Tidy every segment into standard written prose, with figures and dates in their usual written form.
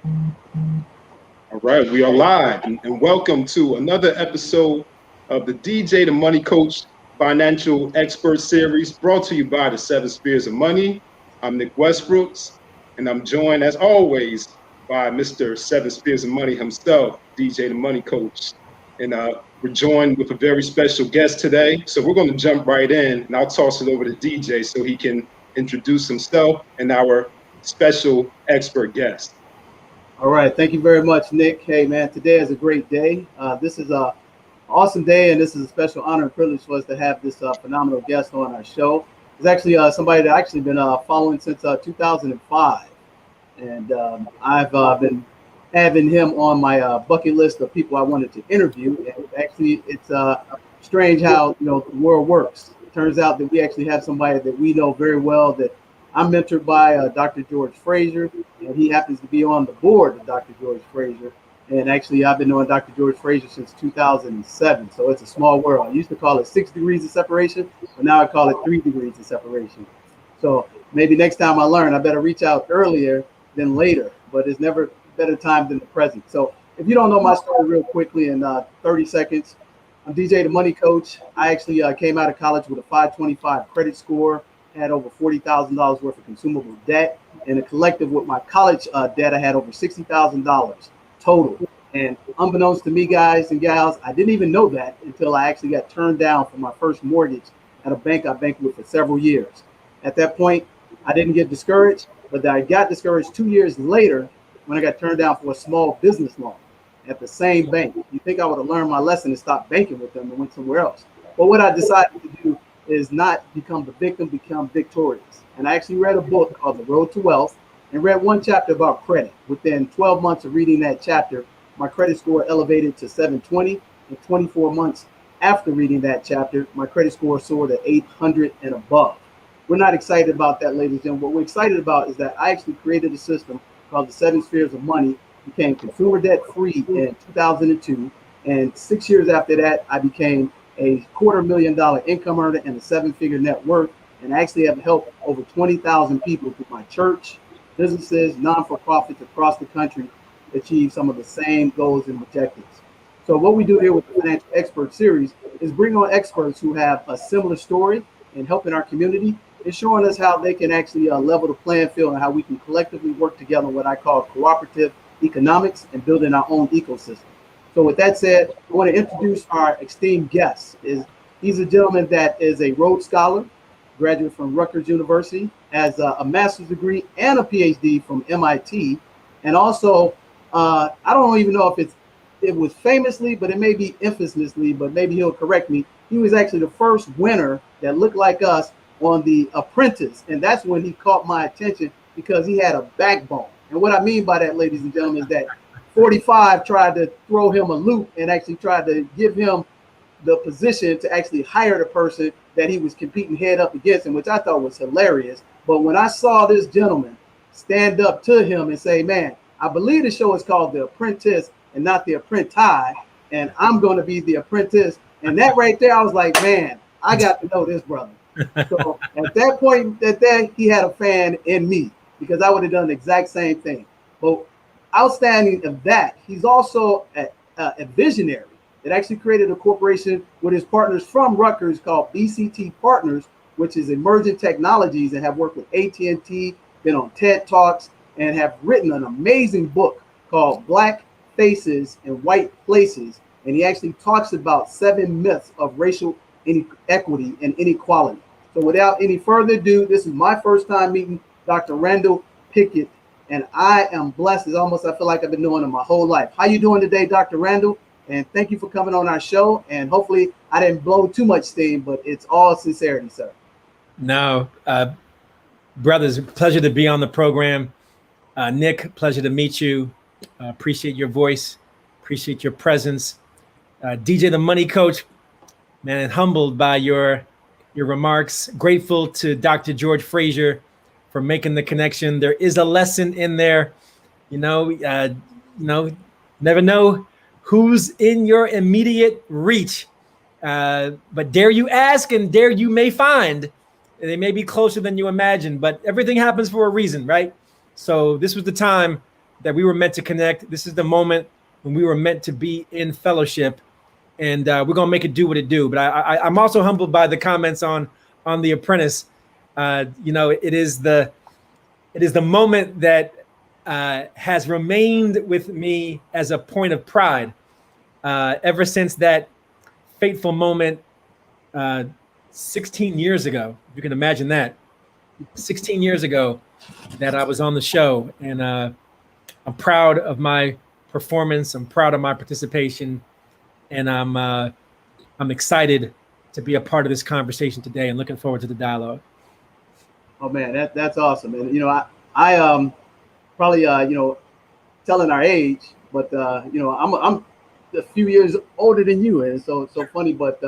All right, we are live, and welcome to another episode of the DJ the Money Coach Financial Expert Series, brought to you by the Seven Spheres of Money. I'm Nick Westbrooks, and I'm joined, as always, by Mr. Seven Spheres of Money himself, DJ the Money Coach. And we're joined with a very special guest today, so we're going to jump right in, and I'll toss it over to DJ so he can introduce himself and our special expert guest. All right. Thank you very much, Nick. Hey, man, today is a great day. This is an awesome day, and this is a special honor and privilege for us to have this phenomenal guest on our show. It's actually somebody that I've actually been following since 2005, and I've been having him on my bucket list of people I wanted to interview. And actually, it's strange how the world works. It turns out that we actually have somebody that we know very well that I'm mentored by Dr. George Fraser, and he happens to be on the board of Dr. George Fraser. And actually, I've been knowing Dr. George Fraser since 2007, so it's a small world. I used to call it 6 degrees of separation, but now I call it 3 degrees of separation. So maybe next time I learn, I better reach out earlier than later, but it's never better time than the present. So if you don't know my story real quickly in 30 seconds, I'm DJ the Money Coach. I actually came out of college with a 525 credit score, had over $40,000 worth of consumable debt, and a collective with my college debt, I had over $60,000 total. And unbeknownst to me, guys and gals, I didn't even know that until I actually got turned down for my first mortgage at a bank I banked with for several years. At that point, I didn't get discouraged, but I got discouraged 2 years later when I got turned down for a small business loan at the same bank. You think I would have learned my lesson and stopped banking with them and went somewhere else. But what I decided to do is not become the victim, become victorious. And I actually read a book called The Road to Wealth and read one chapter about credit. Within 12 months of reading that chapter, my credit score elevated to 720. And 24 months after reading that chapter, my credit score soared to 800 and above. We're not excited about that, ladies and gentlemen. What we're excited about is that I actually created a system called the 7 Spheres of Money, became consumer debt free in 2002. And 6 years after that, I became a $250,000 income earner and a 7-figure net worth, and I actually have helped over 20,000 people through my church, businesses, non-for-profits across the country achieve some of the same goals and objectives. So what we do here with the Financial Expert Series is bring on experts who have a similar story and helping our community and showing us how they can actually level the playing field and how we can collectively work together in what I call cooperative economics and building our own ecosystem. So with that said, I want to introduce our esteemed guest. He's a gentleman that is a Rhodes Scholar, graduate from Rutgers University, has a master's degree and a PhD from MIT, and also I don't even know if it was famously, but it may be infamously, but maybe he'll correct me. He was actually the first winner that looked like us on the Apprentice, and that's when he caught my attention because he had a backbone. And what I mean by that, ladies and gentlemen, is that 45 tried to throw him a loop and actually tried to give him the position to actually hire the person that he was competing head up against, and which I thought was hilarious. But when I saw this gentleman stand up to him and say, man, I believe the show is called The Apprentice and not The Apprentice, and I'm going to be the apprentice. And that right there, I was like, man, I got to know this brother. So at that point, he had a fan in me because I would have done the exact same thing. But outstanding of that, he's also a visionary that actually created a corporation with his partners from Rutgers called BCT Partners, which is emerging technologies, and have worked with AT&T, been on TED Talks, and have written an amazing book called Black Faces in White Places. And he actually talks about 7 myths of racial inequity and inequality. So without any further ado, this is my first time meeting Dr. Randal Pinkett, and I am blessed. It's almost, I feel like I've been knowing him my whole life. How you doing today, Dr. Randal? And thank you for coming on our show. And hopefully I didn't blow too much steam, but it's all sincerity, sir. No, brothers, pleasure to be on the program. Nick, pleasure to meet you. Appreciate your voice. Appreciate your presence. DJ the Money Coach, man, humbled by your remarks. Grateful to Dr. George Fraser for making the connection. There is a lesson in there. Never know who's in your immediate reach. But dare you ask and dare you may find. They may be closer than you imagine, but everything happens for a reason, right? So this was the time that we were meant to connect. This is the moment when we were meant to be in fellowship, and we're gonna make it do what it do. But I'm also humbled by the comments on The Apprentice. It is the moment that has remained with me as a point of pride ever since that fateful moment 16 years ago. You can imagine that. 16 years ago that I was on the show, and I'm proud of my performance. I'm proud of my participation, and I'm excited to be a part of this conversation today and looking forward to the dialogue. Oh man, that's awesome. And I probably telling our age, but I'm a few years older than you, and so funny, but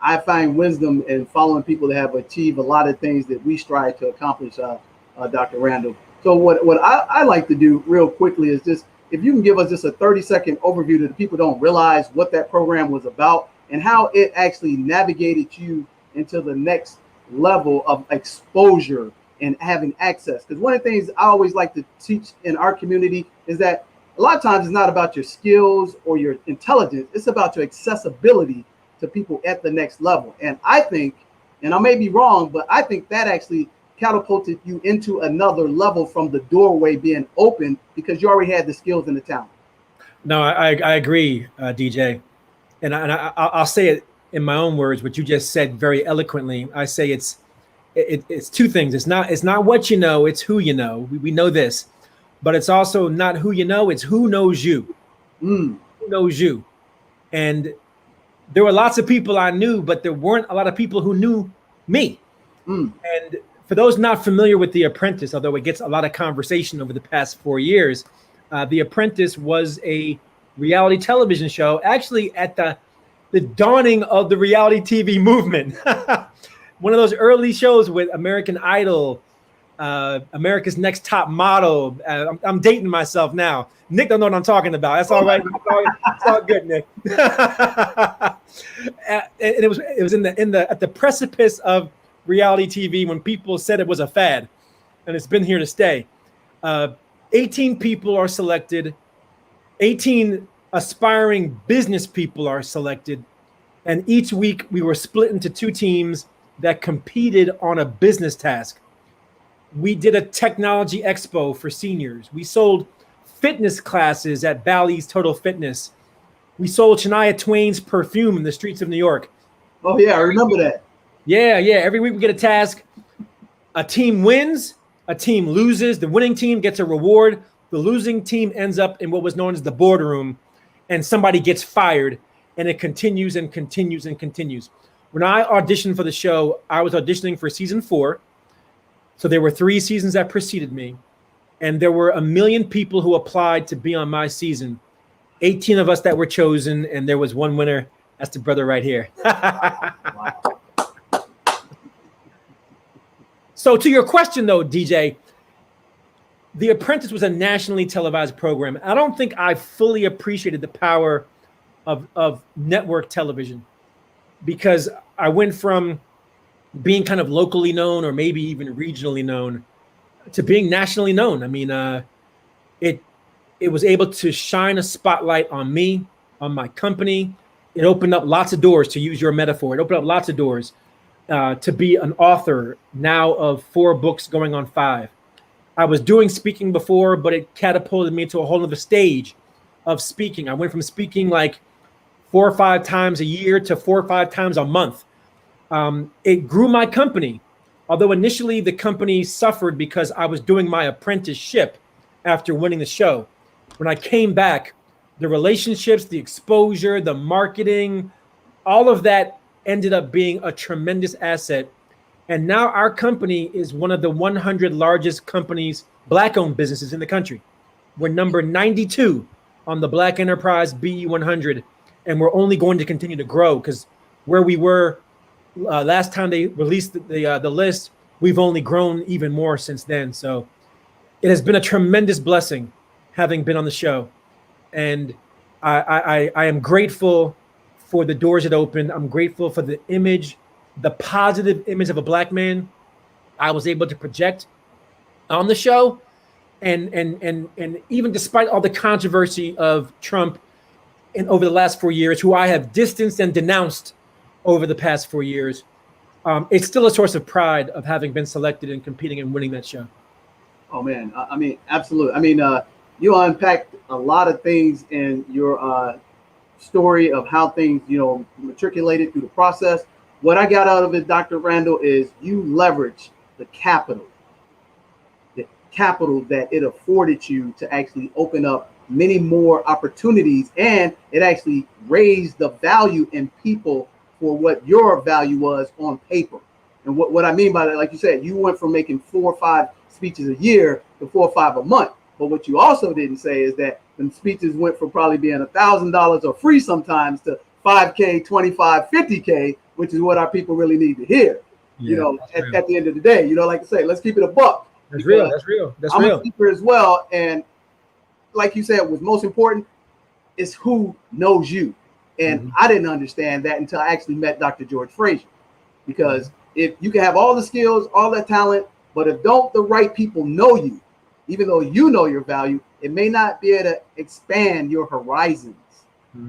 I find wisdom in following people that have achieved a lot of things that we strive to accomplish, Dr. Randal. So what I like to do real quickly is just, if you can give us just a 30-second overview that the people don't realize what that program was about and how it actually navigated you into the next level of exposure and having access. Because one of the things I always like to teach in our community is that a lot of times it's not about your skills or your intelligence, it's about your accessibility to people at the next level. And I think, and I may be wrong, but I think that actually catapulted you into another level from the doorway being open because you already had the skills and the talent. No, I agree, DJ. And I'll say it in my own words, what you just said very eloquently. I say it's two things. It's not what you know, it's who you know. We know this, but it's also not who you know, it's who knows you. Who knows you? And there were lots of people I knew, but there weren't a lot of people who knew me. And for those not familiar with The Apprentice, although it gets a lot of conversation over the past 4 years, The Apprentice was a reality television show, actually at the dawning of the reality TV movement. One of those early shows with American Idol, America's Next Top Model. I'm dating myself now. Nick don't know what I'm talking about. That's all right. It's all good, Nick. And it was at the precipice of reality TV when people said it was a fad, and it's been here to stay. 18 people are selected. 18 aspiring business people are selected, and each week we were split into two teams that competed on a business task. We did a technology expo for seniors. We sold fitness classes at Bally's Total Fitness. We sold Shania Twain's perfume in the streets of New York. Oh yeah, I remember that. Yeah. Every week we get a task. A team wins, a team loses. The winning team gets a reward. The losing team ends up in what was known as the boardroom, and somebody gets fired, and it continues and continues and continues. When I auditioned for the show, I was auditioning for season 4. So there were 3 seasons that preceded me, and there were 1 million people who applied to be on my season. 18 of us that were chosen, and there was one winner. That's the brother right here. Wow. So to your question, though, DJ, The Apprentice was a nationally televised program. I don't think I fully appreciated the power of network television, because I went from being kind of locally known or maybe even regionally known to being nationally known. I mean, it was able to shine a spotlight on me, on my company. It opened up lots of doors, to use your metaphor. It opened up lots of doors to be an author now of 4 books going on 5. I was doing speaking before, but it catapulted me to a whole other stage of speaking. I went from speaking like 4 or 5 times a year to 4 or 5 times a month. It grew my company, although initially the company suffered because I was doing my apprenticeship after winning the show. When I came back, the relationships, the exposure, the marketing, all of that ended up being a tremendous asset. And now our company is one of the 100 largest companies, Black-owned businesses in the country. We're number 92 on the Black Enterprise BE 100, and we're only going to continue to grow, because where we were last time they released the list, we've only grown even more since then. So it has been a tremendous blessing having been on the show, and I am grateful for the doors it opened. I'm grateful for the image, the positive image of a Black man I was able to project on the show. and even despite all the controversy of Trump over the last 4 years, who I have distanced and denounced over the past 4 years, it's still a source of pride of having been selected and competing and winning that show. Oh man, I mean, absolutely. I mean, you unpacked a lot of things in your story of how things, matriculated through the process. What I got out of it, Dr. Randal, is you leverage the capital that it afforded you to actually open up many more opportunities, and it actually raised the value in people for what your value was on paper. And what I mean by that, like you said, you went from making 4 or 5 speeches a year to 4 or 5 a month. But what you also didn't say is that the speeches went from probably being $1,000 or free sometimes to $5K, $25, $50K, which is what our people really need to hear. Yeah, at the end of the day, like I say, let's keep it a buck. That's real. That's real. I'm a speaker as well, and like you said, what's most important is who knows you. And I didn't understand that until I actually met Dr. George Frazier, because if you can have all the skills, all that talent, but if don't the right people know you, even though you know your value, it may not be able to expand your horizons.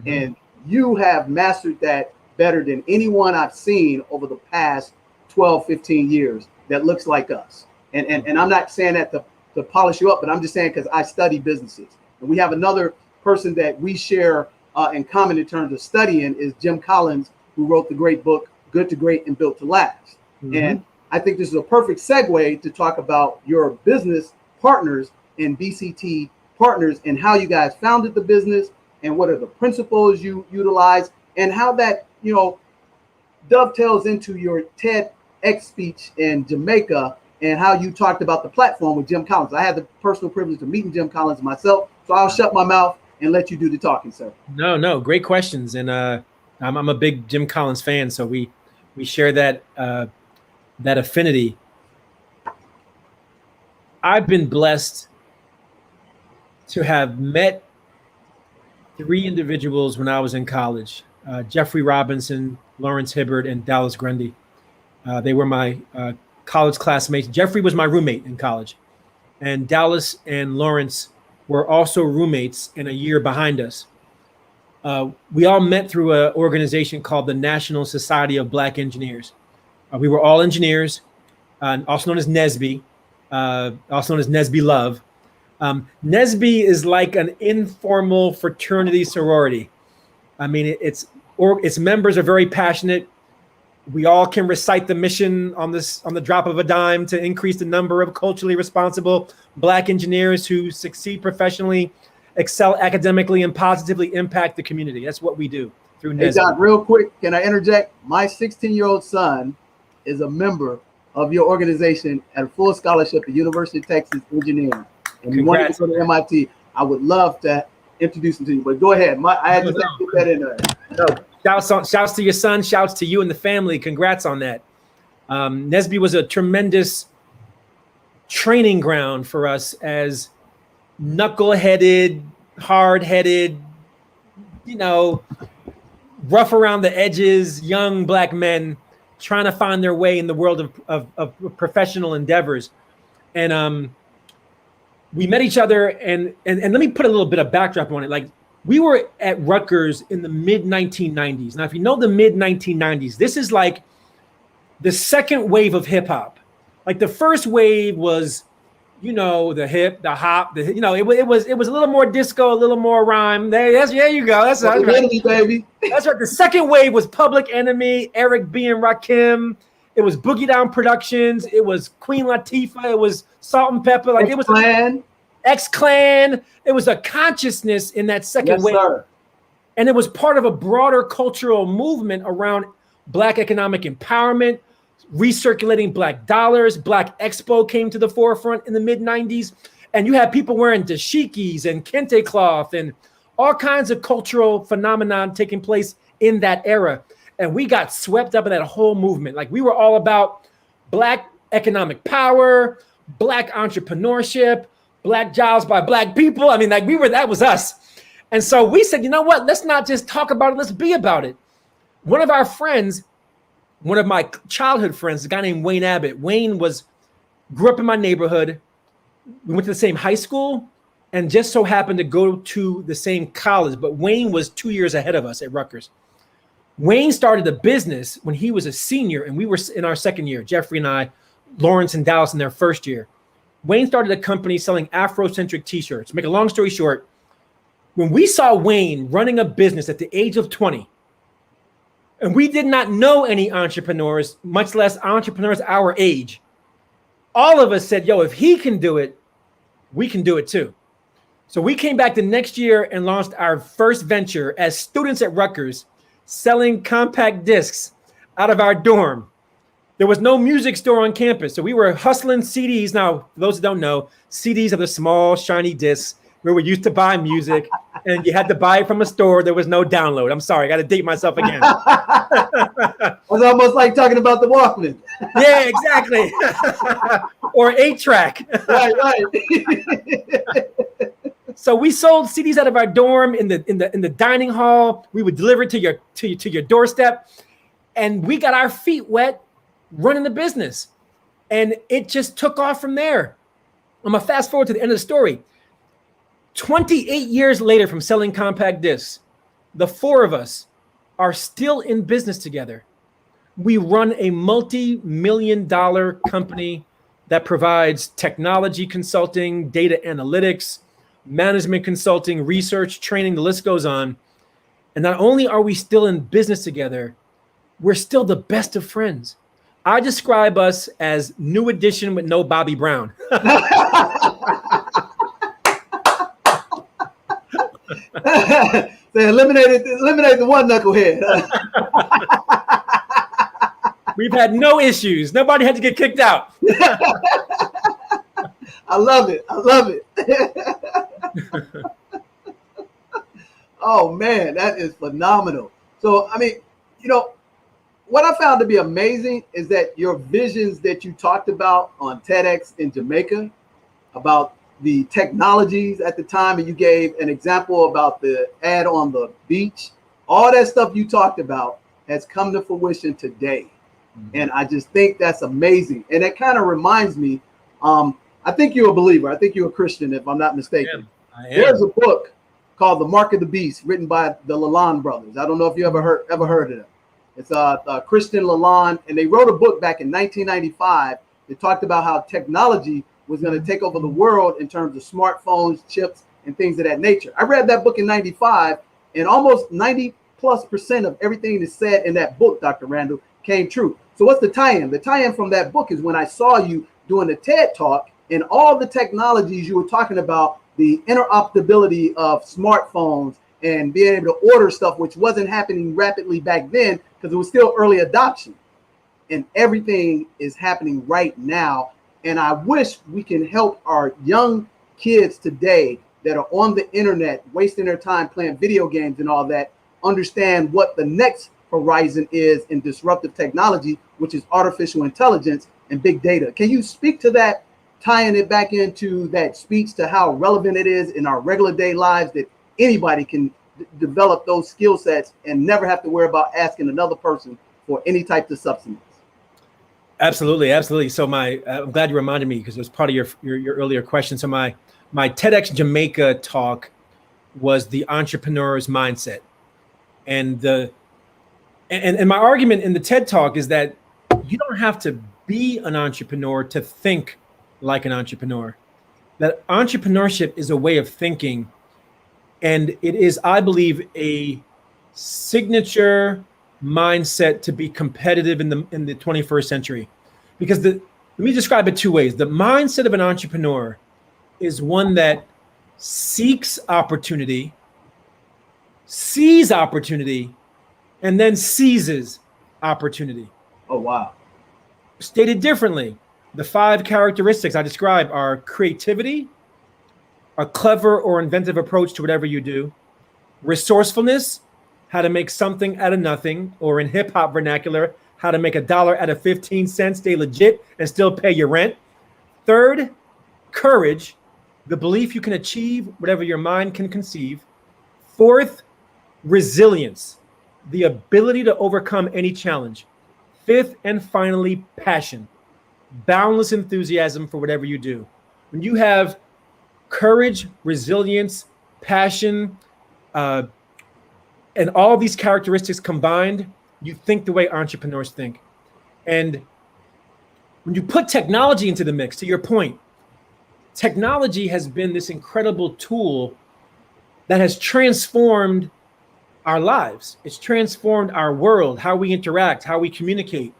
And you have mastered that better than anyone I've seen over the past 12, 15 years that looks like us. And I'm not saying that to polish you up, but I'm just saying because I study businesses. And we have another person that we share in common in terms of studying is Jim Collins, who wrote the great book, Good to Great and Built to Last. And I think this is a perfect segue to talk about your business partners in BCT Partners and how you guys founded the business and what are the principles you utilize and how that, dovetails into your TEDx speech in Jamaica and how you talked about the platform with Jim Collins. I had the personal privilege of meeting Jim Collins myself, so I'll shut my mouth and let you do the talking, sir. No, great questions. And I'm a big Jim Collins fan, so we share that affinity. I've been blessed to have met 3 individuals when I was in college, Jeffrey Robinson, Lawrence Hibbert, and Dallas Grundy. They were my college classmates. Jeffrey was my roommate in college, and Dallas and Lawrence were also roommates and a year behind us. We all met through an organization called the National Society of Black Engineers. We were all engineers, also known as NSBE, also known as NSBE Love. NSBE is like an informal fraternity sorority. I mean, its members are very passionate. We all can recite the mission on the drop of a dime to increase the number of culturally responsible Black engineers who succeed professionally, excel academically, and positively impact the community. That's what we do through NSBE. Hey, John, real quick, can I interject? My 16-year-old son is a member of your organization at a full scholarship at University of Texas Engineering. And you wanted to go to MIT. I would love to introduce him to you, but go ahead. I had to put that in there. No, shouts to your son, shouts to you and the family. Congrats on that. NSBE was a tremendous training ground for us as knuckle-headed, hard-headed, rough around the edges, young Black men trying to find their way in the world of professional endeavors. And we met each other, and let me put a little bit of backdrop on it. Like, we were at Rutgers in the mid-1990s. Now, if you know the mid-1990s, this is like the second wave of hip hop. Like, the first wave was, the hip, the hop, it was a little more disco, a little more rhyme. There you go. That's right. Baby. That's right. The second wave was Public Enemy, Eric B. and Rakim. It was Boogie Down Productions. It was Queen Latifah. It was Salt and Pepper. Like, it was X-Clan. It was a consciousness in that second wave. Sir. And it was part of a broader cultural movement around Black economic empowerment, recirculating Black dollars. Black Expo came to the forefront in the mid-90s. And you had people wearing dashikis and kente cloth and all kinds of cultural phenomenon taking place in that era. And we got swept up in that whole movement. Like, we were all about Black economic power, Black entrepreneurship, Black jobs by Black people. I mean, like, that was us. And so we said, you know what? Let's not just talk about it. Let's be about it. One of our friends, one of my childhood friends, a guy named Wayne Abbott. Wayne grew up in my neighborhood, we went to the same high school and just so happened to go to the same college, but Wayne was 2 years ahead of us at Rutgers. Wayne started a business when he was a senior and we were in our second year, Jeffrey and I, Lawrence and Dallas in their first year. Wayne started a company selling Afrocentric t-shirts. Make a long story short, when we saw Wayne running a business at the age of 20, and we did not know any entrepreneurs, much less entrepreneurs our age, all of us said, yo, if he can do it, we can do it too. So we came back the next year and launched our first venture as students at Rutgers, selling compact discs out of our dorm. There was no music store on campus, so we were hustling CDs. Now, for those who don't know, CDs are the small, shiny discs where we used to buy music, and you had to buy it from a store. There was no download. I'm sorry, I got to date myself again. It was almost like talking about the Walkman. Yeah, exactly. Or 8-track. Right. So we sold CDs out of our dorm in the dining hall. We would deliver it to your doorstep, and we got our feet wet running the business, and it just took off from there. I'm gonna fast forward to the end of the story. 28 years later from selling compact discs, the four of us are still in business together. We run a multi-million-dollar company that provides technology consulting, data analytics, management consulting, research, training, the list goes on. And not only are we still in business together, we're still the best of friends. I describe us as New Edition with no Bobby Brown. They eliminated the one knucklehead. We've had no issues. Nobody had to get kicked out. I love it. Oh man, that is phenomenal. So, I mean, what I found to be amazing is that your visions that you talked about on TEDx in Jamaica about the technologies at the time, and you gave an example about the ad on the beach, all that stuff you talked about has come to fruition today. Mm-hmm. And I just think that's amazing. And it kind of reminds me, I think you're a believer. I think you're a Christian, if I'm not mistaken. I am. There's a book called The Mark of the Beast, written by the Lalonde brothers. I don't know if you ever heard of them. It's Christian Lalonde, and they wrote a book back in 1995 that talked about how technology was going to take over the world in terms of smartphones, chips, and things of that nature. I read that book in 95, and almost 90+% of everything that's said in that book, Dr. Randal, came true. So what's the tie-in? The tie-in from that book is when I saw you doing the TED Talk, and all the technologies you were talking about, the interoperability of smartphones and being able to order stuff, which wasn't happening rapidly back then because it was still early adoption. And everything is happening right now. And I wish we can help our young kids today that are on the internet, wasting their time playing video games and all that, understand what the next horizon is in disruptive technology, which is artificial intelligence and big data. Can you speak to that, tying it back into that speech to how relevant it is in our regular day lives, that anybody can develop those skill sets and never have to worry about asking another person for any type of substance? Absolutely. So I'm glad you reminded me, because it was part of your earlier question. So my TEDx Jamaica talk was the entrepreneur's mindset, and my argument in the TED talk is that you don't have to be an entrepreneur to think like an entrepreneur. That entrepreneurship is a way of thinking, and it is, I believe, a signature mindset to be competitive in the 21st century. Because let me describe it two ways. The mindset of an entrepreneur is one that seeks opportunity, sees opportunity, and then seizes opportunity. Oh, wow. Stated differently, the 5 characteristics I describe are creativity, a clever or inventive approach to whatever you do, resourcefulness, how to make something out of nothing, or in hip hop vernacular, how to make $1 out of 15 cents, stay legit and still pay your rent. Third, courage, the belief you can achieve whatever your mind can conceive. Fourth, resilience, the ability to overcome any challenge. Fifth and finally, passion, boundless enthusiasm for whatever you do. when you have courage, resilience, passion, and all these characteristics combined, you think the way entrepreneurs think. And when you put technology into the mix, to your point, technology has been this incredible tool that has transformed our lives. It's transformed our world, how we interact, how we communicate.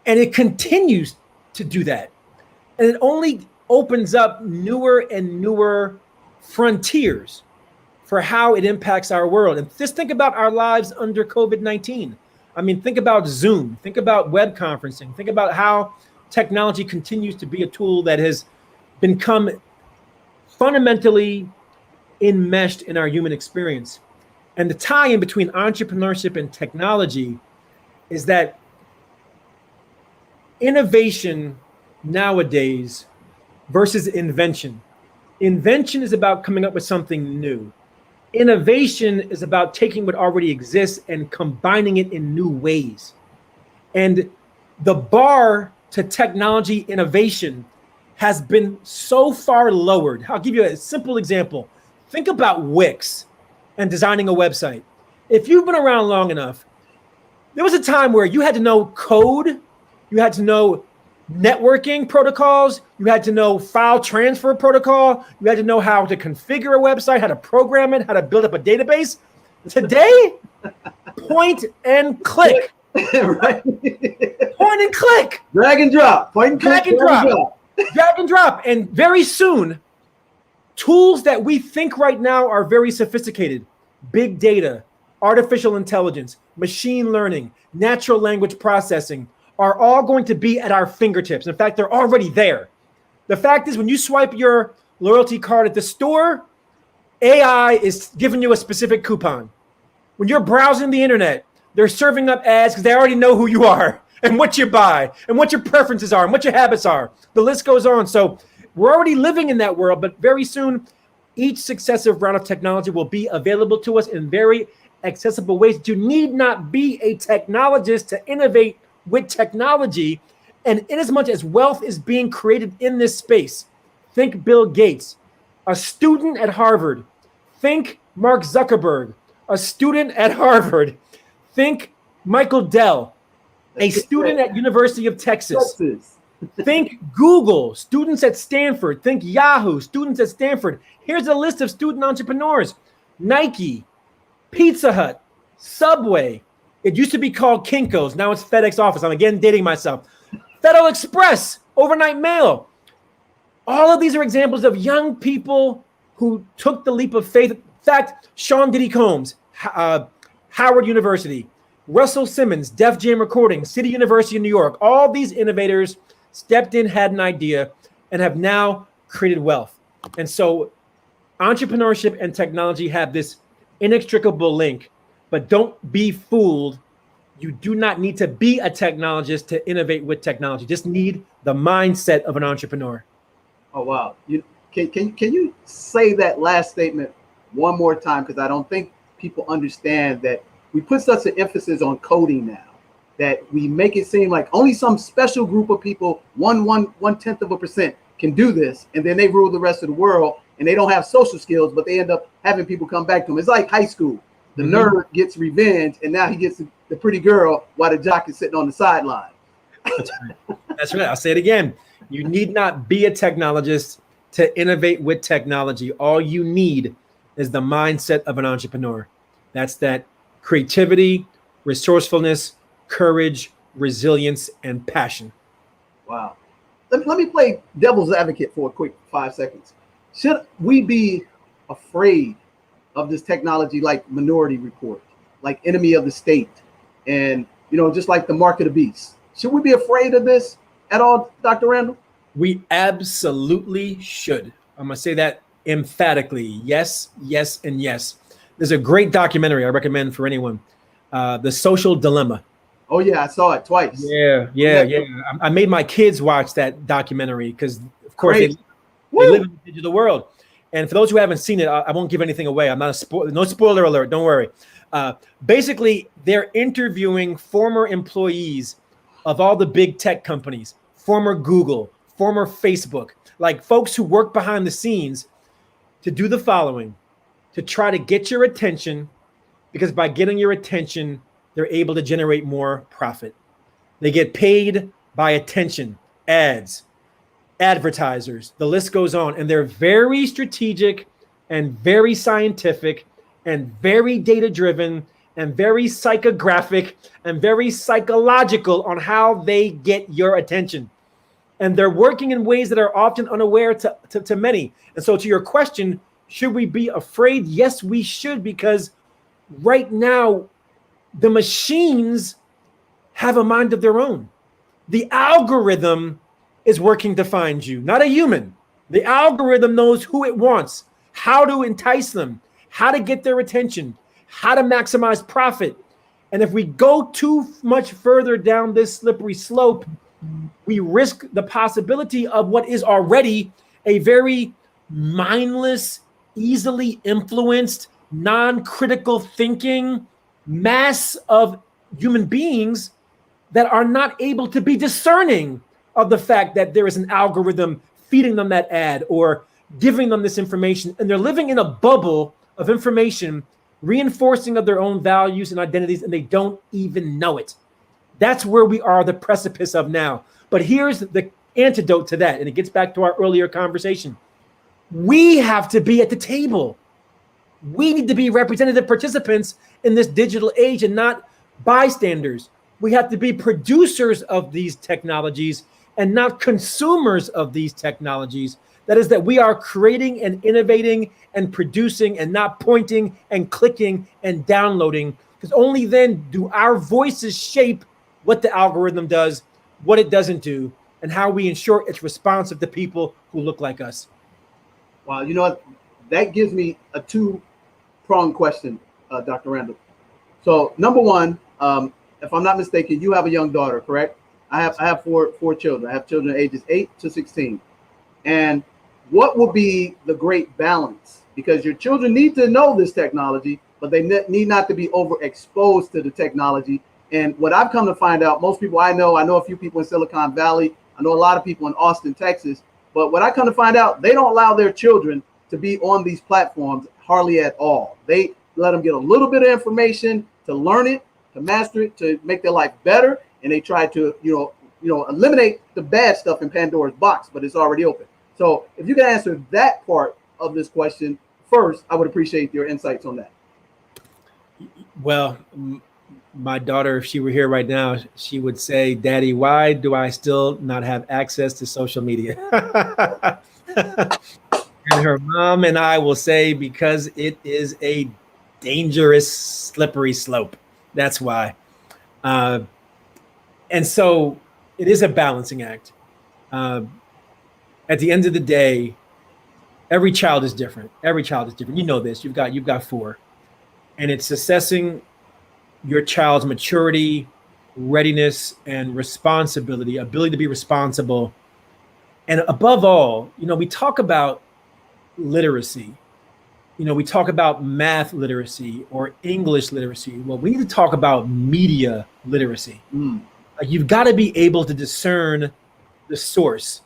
And it continues to do that. And it only opens up newer and newer frontiers for how it impacts our world. And just think about our lives under COVID-19. I mean, think about Zoom, think about web conferencing, think about how technology continues to be a tool that has become fundamentally enmeshed in our human experience. And the tie-in between entrepreneurship and technology is that innovation nowadays versus invention. Invention is about coming up with something new. Innovation is about taking what already exists and combining it in new ways. And the bar to technology innovation has been so far lowered. I'll give you a simple example. Think about Wix and designing a website. If you've been around long enough, there was a time where you had to know code, you had to know networking protocols, you had to know file transfer protocol, you had to know how to configure a website, how to program it, how to build up a database. Today, point and click. Right. Point and click. Drag and drop. Point and click. Drag and drop. Drag and drop. And very soon, tools that we think right now are very sophisticated, big data, artificial intelligence, machine learning, natural language processing, are all going to be at our fingertips. In fact, they're already there. The fact is, when you swipe your loyalty card at the store, AI is giving you a specific coupon. When you're browsing the internet, they're serving up ads because they already know who you are and what you buy and what your preferences are and what your habits are. The list goes on. So we're already living in that world, but very soon, each successive round of technology will be available to us in very accessible ways. You need not be a technologist to innovate with technology. And inasmuch as wealth is being created in this space, think Bill Gates, a student at Harvard. Think Mark Zuckerberg, a student at Harvard. Think Michael Dell, a student at University of Texas. Think Google, students at Stanford. Think Yahoo, students at Stanford. Here's a list of student entrepreneurs. Nike, Pizza Hut, Subway. It used to be called Kinko's. Now it's FedEx Office. I'm again dating myself. Federal Express, overnight mail. All of these are examples of young people who took the leap of faith. In fact, Sean Diddy Combs, Howard University, Russell Simmons, Def Jam Recording, City University of New York. All these innovators stepped in, had an idea, and have now created wealth. And so entrepreneurship and technology have this inextricable link, but don't be fooled. You do not need to be a technologist to innovate with technology. Just need the mindset of an entrepreneur. Oh, wow. Can you say that last statement one more time? Because I don't think people understand that we put such an emphasis on coding now that we make it seem like only some special group of people, one tenth of a percent, can do this, and then they rule the rest of the world, and they don't have social skills, but they end up having people come back to them. It's like high school. The nerd gets revenge, and now he gets the pretty girl while the jock is sitting on the sideline. That's right. I'll say it again. You need not be a technologist to innovate with technology. All you need is the mindset of an entrepreneur. That's that creativity, resourcefulness, courage, resilience, and passion. Wow. Let me play devil's advocate for a quick 5 seconds. Should we be afraid of this technology like Minority Report, like Enemy of the State, and just like the Mark of the Beast? Should we be afraid of this at all, Dr. Randal? We absolutely should. I'm going to say that emphatically. Yes, yes, and yes. There's a great documentary I recommend for anyone, The Social Dilemma. Oh, yeah, I saw it twice. Yeah. I made my kids watch that documentary because, of course, they live in the digital world. And for those who haven't seen it, I won't give anything away. I'm not no spoiler alert. Don't worry. Basically, they're interviewing former employees of all the big tech companies, former Google, former Facebook, like folks who work behind the scenes to do the following, to try to get your attention, because by getting your attention, they're able to generate more profit. They get paid by attention, ads, advertisers, the list goes on. And they're very strategic and very scientific and very data-driven and very psychographic and very psychological on how they get your attention. And they're working in ways that are often unaware to many. And so to your question, should we be afraid? Yes, we should, because right now, the machines have a mind of their own. The algorithm is working to find you, not a human. The algorithm knows who it wants, how to entice them, how to get their attention, how to maximize profit. And if we go too much further down this slippery slope, we risk the possibility of what is already a very mindless, easily influenced, non-critical thinking mass of human beings that are not able to be discerning of the fact that there is an algorithm feeding them that ad or giving them this information. And they're living in a bubble of information, reinforcing of their own values and identities, and they don't even know it. That's where we are the precipice of now. But here's the antidote to that, and it gets back to our earlier conversation. We have to be at the table. We need to be representative participants in this digital age and not bystanders. We have to be producers of these technologies and not consumers of these technologies. That is, that we are creating and innovating and producing and not pointing and clicking and downloading, because only then do our voices shape what the algorithm does, what it doesn't do, and how we ensure it's responsive to people who look like us. Wow, you know what? That gives me a two-pronged question, Dr. Randal. So number one, if I'm not mistaken, you have a young daughter, correct? I have four children. I have children ages 8 to 16. And what will be the great balance? Because your children need to know this technology, but they need not to be overexposed to the technology. And what I've come to find out, most people I know a few people in Silicon Valley, I know a lot of people in Austin, Texas, but what I come to find out, they don't allow their children to be on these platforms hardly at all. They let them get a little bit of information to learn it, to master it, to make their life better, and they try to, eliminate the bad stuff in Pandora's box, but it's already open. So if you can answer that part of this question first, I would appreciate your insights on that. Well, my daughter, if she were here right now, she would say, "Daddy, why do I still not have access to social media?" And her mom and I will say, because it is a dangerous, slippery slope. That's why. And so it is a balancing act. At the end of the day, every child is different. Every child is different. You know this. You've got 4. And it's assessing your child's maturity, readiness, and responsibility, ability to be responsible. And above all, we talk about literacy. We talk about math literacy or English literacy. Well, we need to talk about media literacy. Like, you've got to be able to discern the source,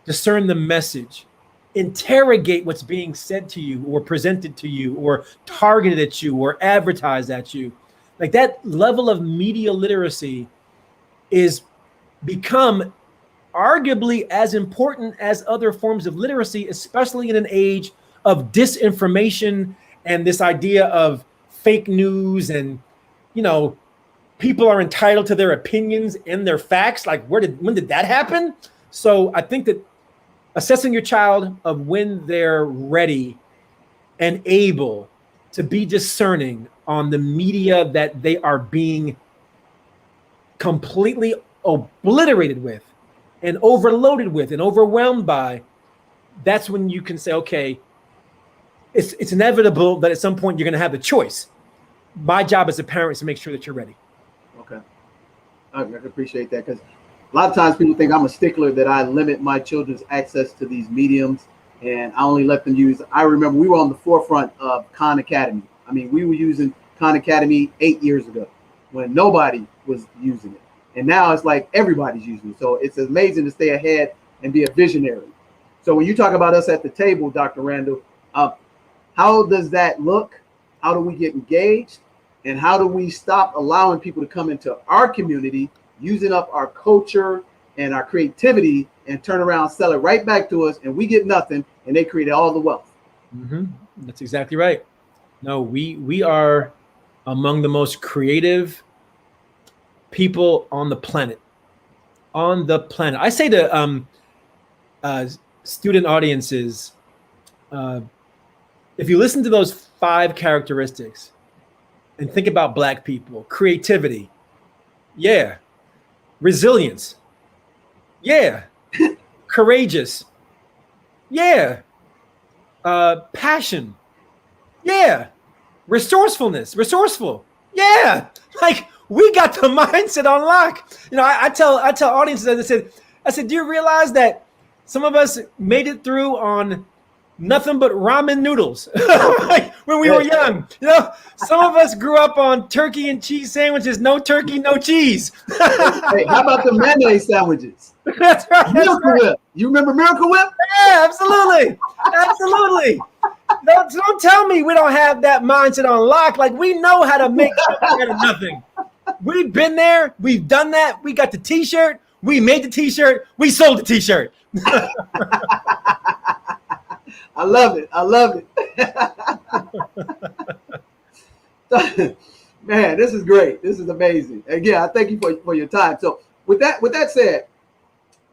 discern the message, interrogate what's being said to you or presented to you or targeted at you or advertised at you. Like, that level of media literacy is become arguably as important as other forms of literacy, especially in an age of disinformation and this idea of fake news and, people are entitled to their opinions and their facts. Like, when did that happen? So I think that assessing your child of when they're ready and able to be discerning on the media that they are being completely obliterated with and overloaded with and overwhelmed by, that's when you can say, okay, it's inevitable that at some point you're going to have the choice. My job as a parent is to make sure that you're ready. Okay. I appreciate that, because a lot of times people think I'm a stickler that I limit my children's access to these mediums and I only let them use. I remember we were on the forefront of Khan Academy. I mean, we were using Khan Academy 8 years ago when nobody was using it. And now it's like everybody's using it. So it's amazing to stay ahead and be a visionary. So when you talk about us at the table, Dr. Randal, how does that look? How do we get engaged? And how do we stop allowing people to come into our community, using up our culture and our creativity, and turn around, sell it right back to us, and we get nothing, and they create all the wealth? Mm-hmm. That's exactly right. No, we are among the most creative people on the planet. On the planet. I say to student audiences, if you listen to those 5 characteristics and think about Black people: creativity, yeah; resilience, yeah; courageous, yeah; passion, yeah; resourceful, yeah. Like, we got the mindset on lock. You know, I tell audiences, I said, do you realize that some of us made it through on nothing but ramen noodles like when we were young? You know, some of us grew up on turkey and cheese sandwiches, no turkey, no cheese. Hey, how about the mayonnaise sandwiches? That's right. Miracle Whip. You remember Miracle Whip? Yeah, absolutely. Absolutely. Don't tell me we don't have that mindset on lock. Like, we know how to make something out of nothing. We've been there. We've done that. We got the T-shirt. We made the T-shirt. We sold the T-shirt. I love it. I love it. Man, this is great. This is amazing. Again, I thank you for your time. So with that said,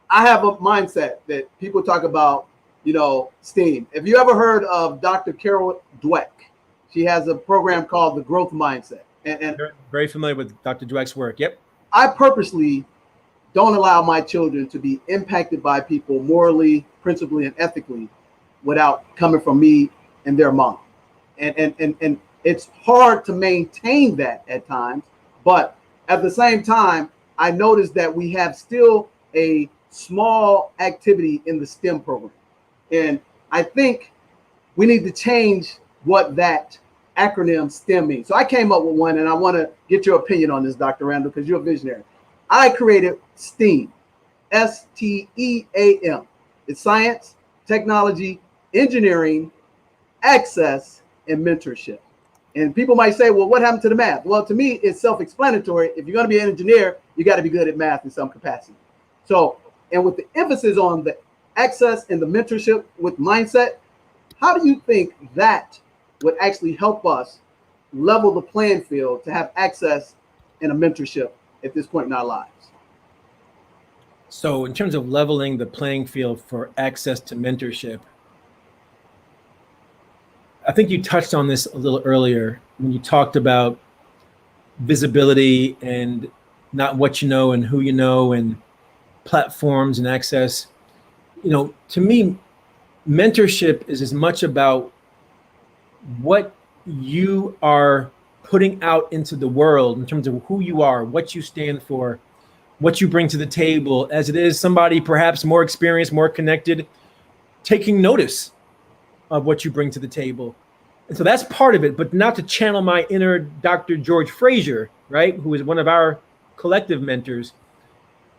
I have a mindset that people talk about, you know, STEAM. Have you ever heard of Dr. Carol Dweck? She has a program called the Growth Mindset. And very familiar with Dr. Dweck's work. Yep. I purposely don't allow my children to be impacted by people morally, principally, and ethically without coming from me and their mom. And it's hard to maintain that at times, but at the same time, I noticed that we have still a small activity in the STEM program. And I think we need to change what that acronym STEM means. So I came up with one, and I want to get your opinion on this, Dr. Randal, because you're a visionary. I created STEAM, STEAM. It's science, technology, engineering, access, and mentorship. And people might say, well, what happened to the math? Well, to me, it's self-explanatory. If you're going to be an engineer, you got to be good at math in some capacity. So, and with the emphasis on the access and the mentorship with mindset, how do you think that would actually help us level the playing field to have access and a mentorship at this point in our lives? So in terms of leveling the playing field for access to mentorship, I think you touched on this a little earlier when you talked about visibility and not what you know and who you know and platforms and access. You know, to me, mentorship is as much about what you are putting out into the world in terms of who you are, what you stand for, what you bring to the table, as it is somebody perhaps more experienced, more connected, taking notice of what you bring to the table. And so that's part of it, but not to channel my inner Dr. George Fraser, right, who is one of our collective mentors.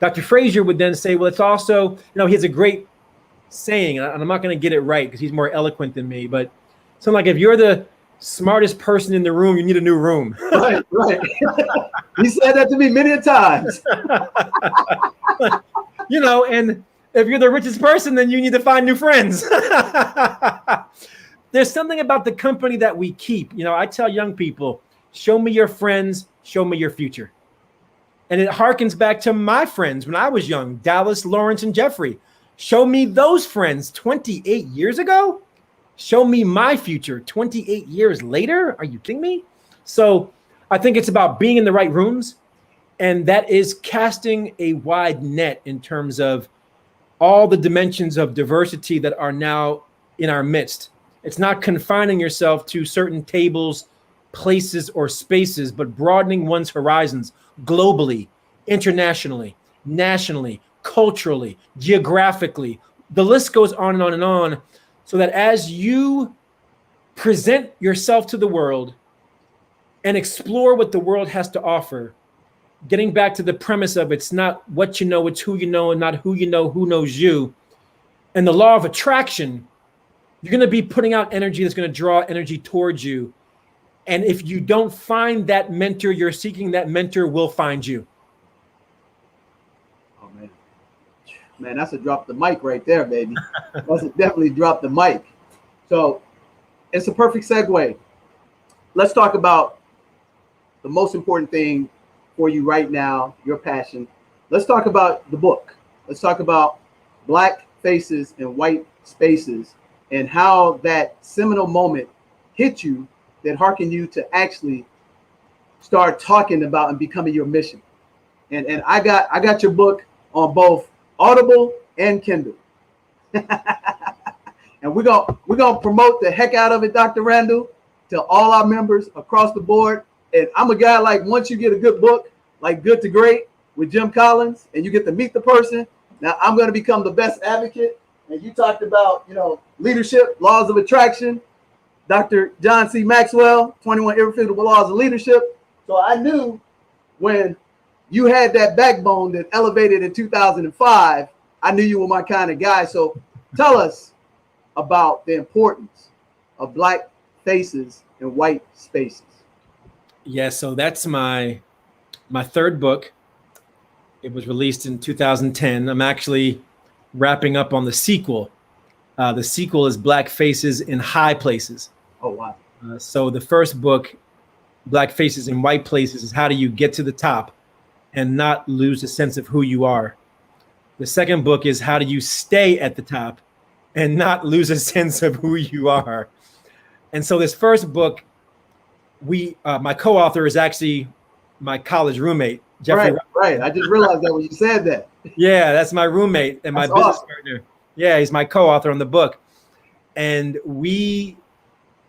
Dr. Fraser would then say, well, it's also, you know, he has a great saying, and I'm not going to get it right because he's more eloquent than me, but something like, if you're the smartest person in the room, you need a new room. Right. He said that to me many a times. You know, and if you're the richest person, then you need to find new friends. There's something about the company that we keep. You know, I tell young people, show me your friends, show me your future. And it harkens back to my friends when I was young, Dallas, Lawrence, and Jeffrey. Show me those friends 28 years ago. Show me my future 28 years later. Are you kidding me? So I think it's about being in the right rooms. And that is casting a wide net in terms of all the dimensions of diversity that are now in our midst. It's not confining yourself to certain tables, places, or spaces, but broadening one's horizons globally, internationally, nationally, culturally, geographically. The list goes on and on and on, so that as you present yourself to the world and explore what the world has to offer, getting back to the premise of it's not what you know, it's who you know, and not who you know, who knows you. And the law of attraction, you're going to be putting out energy that's going to draw energy towards you. And if you don't find that mentor you're seeking, that mentor will find you. Oh, man. Man, that's a drop the mic right there, baby. That's a definitely drop the mic. So it's a perfect segue. Let's talk about the most important thing for you right now, your passion. Let's talk about the book. Let's talk about Black Faces in White Spaces and how that seminal moment hit you that hearkened you to actually start talking about and becoming your mission. And I got your book on both Audible and Kindle. And we're gonna promote the heck out of it, Dr. Randal, to all our members across the board. And I'm a guy, like, once you get a good book, like Good to Great with Jim Collins, and you get to meet the person, now I'm going to become the best advocate. And you talked about, leadership, laws of attraction, Dr. John C. Maxwell, 21 Irrefutable Laws of Leadership. So I knew when you had that backbone that elevated in 2005, I knew you were my kind of guy. So tell us about the importance of Black faces in white spaces. Yeah, so that's my third book. It was released in 2010. I'm actually wrapping up on the sequel. The sequel is Black Faces in High Places. Oh, wow. So the first book, Black Faces in White Places, is how do you get to the top and not lose a sense of who you are. The second book is how do you stay at the top and not lose a sense of who you are. And so this first book, my co-author is actually my college roommate, Jeffrey. Right. I just realized that when you said that. Yeah, that's my roommate and my business partner. Yeah, he's my co-author on the book. And we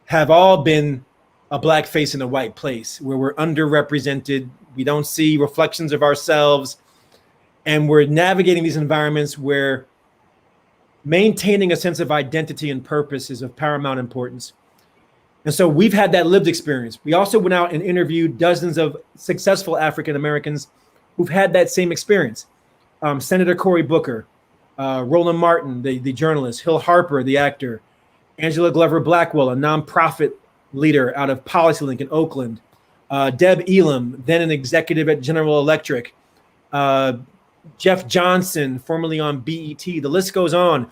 have all been a Black face in a white place where we're underrepresented. We don't see reflections of ourselves. And we're navigating these environments where maintaining a sense of identity and purpose is of paramount importance. And so we've had that lived experience. We also went out and interviewed dozens of successful African Americans who've had that same experience. Senator Cory Booker, Roland Martin, the journalist, Hill Harper, the actor, Angela Glover Blackwell, a nonprofit leader out of PolicyLink in Oakland, Deb Elam, then an executive at General Electric, Jeff Johnson, formerly on BET, the list goes on,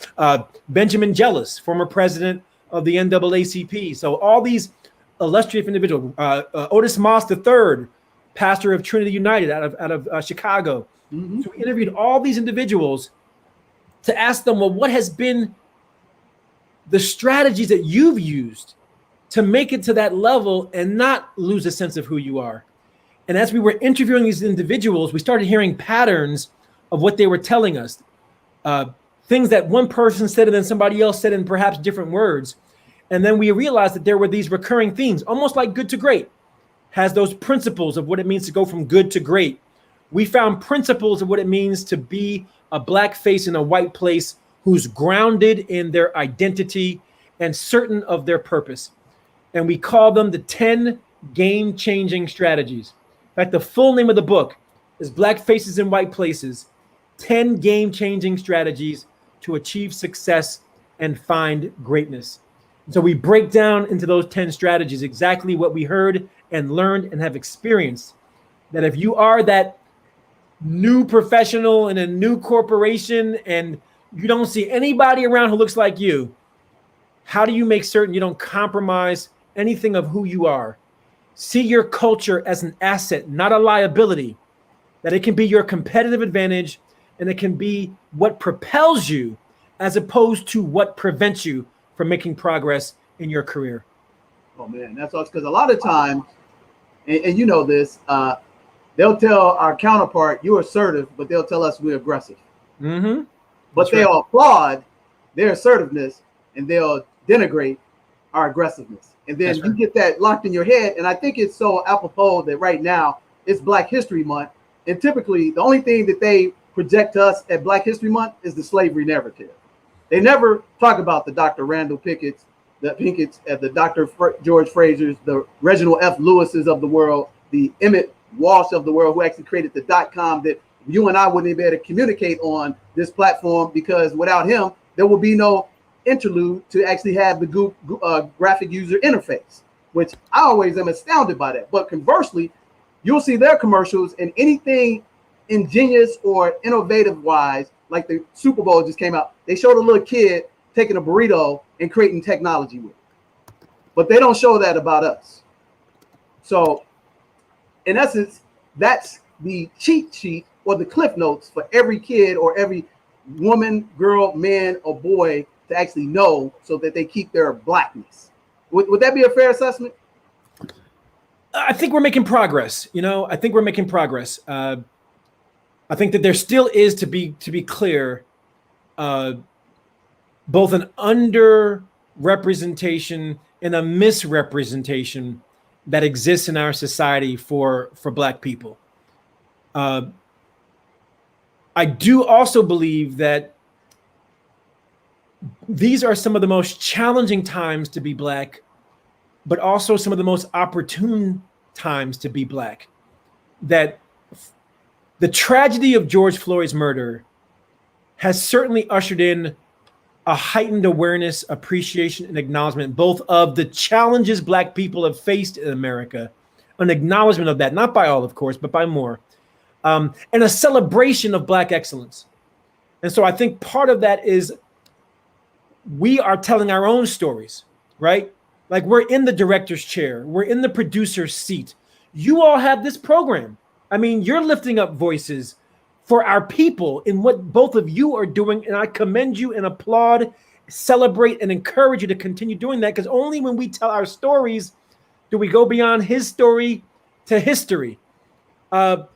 Benjamin Jealous, former president of the NAACP. So all these illustrious individuals, Otis Moss III, pastor of Trinity United out of Chicago. Mm-hmm. So we interviewed all these individuals to ask them, well, what has been the strategies that you've used to make it to that level and not lose a sense of who you are? And as we were interviewing these individuals, we started hearing patterns of what they were telling us. Things that one person said and then somebody else said in perhaps different words. And then we realized that there were these recurring themes, almost like Good to Great has those principles of what it means to go from good to great. We found principles of what it means to be a Black face in a white place who's grounded in their identity and certain of their purpose. And we call them the 10 game-changing strategies. In fact, the full name of the book is Black Faces in White Places, 10 game-changing strategies to achieve success and find greatness. So we break down into those 10 strategies exactly what we heard and learned and have experienced. That if you are that new professional in a new corporation and you don't see anybody around who looks like you, how do you make certain you don't compromise anything of who you are? See your culture as an asset, not a liability, that it can be your competitive advantage and it can be what propels you as opposed to what prevents you from making progress in your career. Oh man, that's awesome. Because a lot of times, and you know this, they'll tell our counterpart, you're assertive, but they'll tell us we're aggressive. Mm-hmm. But they'll applaud their assertiveness and they'll denigrate our aggressiveness. And then you get that locked in your head. And I think it's so apropos that right now it's Black History Month. And typically the only thing that they project to us at Black History Month is the slavery narrative. They never talk about the Dr. Randal Pinkett's, the Dr. George Frazier's, the Reginald F. Lewis's of the world, the Emmett Walsh of the world, who actually created the .com that you and I wouldn't be able to communicate on this platform, because without him, there will be no interlude to actually have the graphic user interface, which I always am astounded by that. But conversely, you'll see their commercials and anything ingenious or innovative wise, like the Super Bowl just came out. They showed a little kid taking a burrito and creating technology with it. But they don't show that about us. So in essence, that's the cheat sheet or the cliff notes for every kid or every woman, girl, man, or boy to actually know so that they keep their blackness. Would that be a fair assessment? I think we're making progress. I think we're making progress. I think that there still is, to be clear, both an underrepresentation and a misrepresentation that exists in our society for Black people. I do also believe that these are some of the most challenging times to be Black, but also some of the most opportune times to be Black. That the tragedy of George Floyd's murder has certainly ushered in a heightened awareness, appreciation, and acknowledgement, both of the challenges Black people have faced in America, an acknowledgement of that, not by all, of course, but by more, and a celebration of Black excellence. And so I think part of that is we are telling our own stories, right? Like we're in the director's chair, we're in the producer's seat. You all have this program. I mean, you're lifting up voices for our people in what both of you are doing. And I commend you and applaud, celebrate, and encourage you to continue doing that, because only when we tell our stories do we go beyond his story to history. But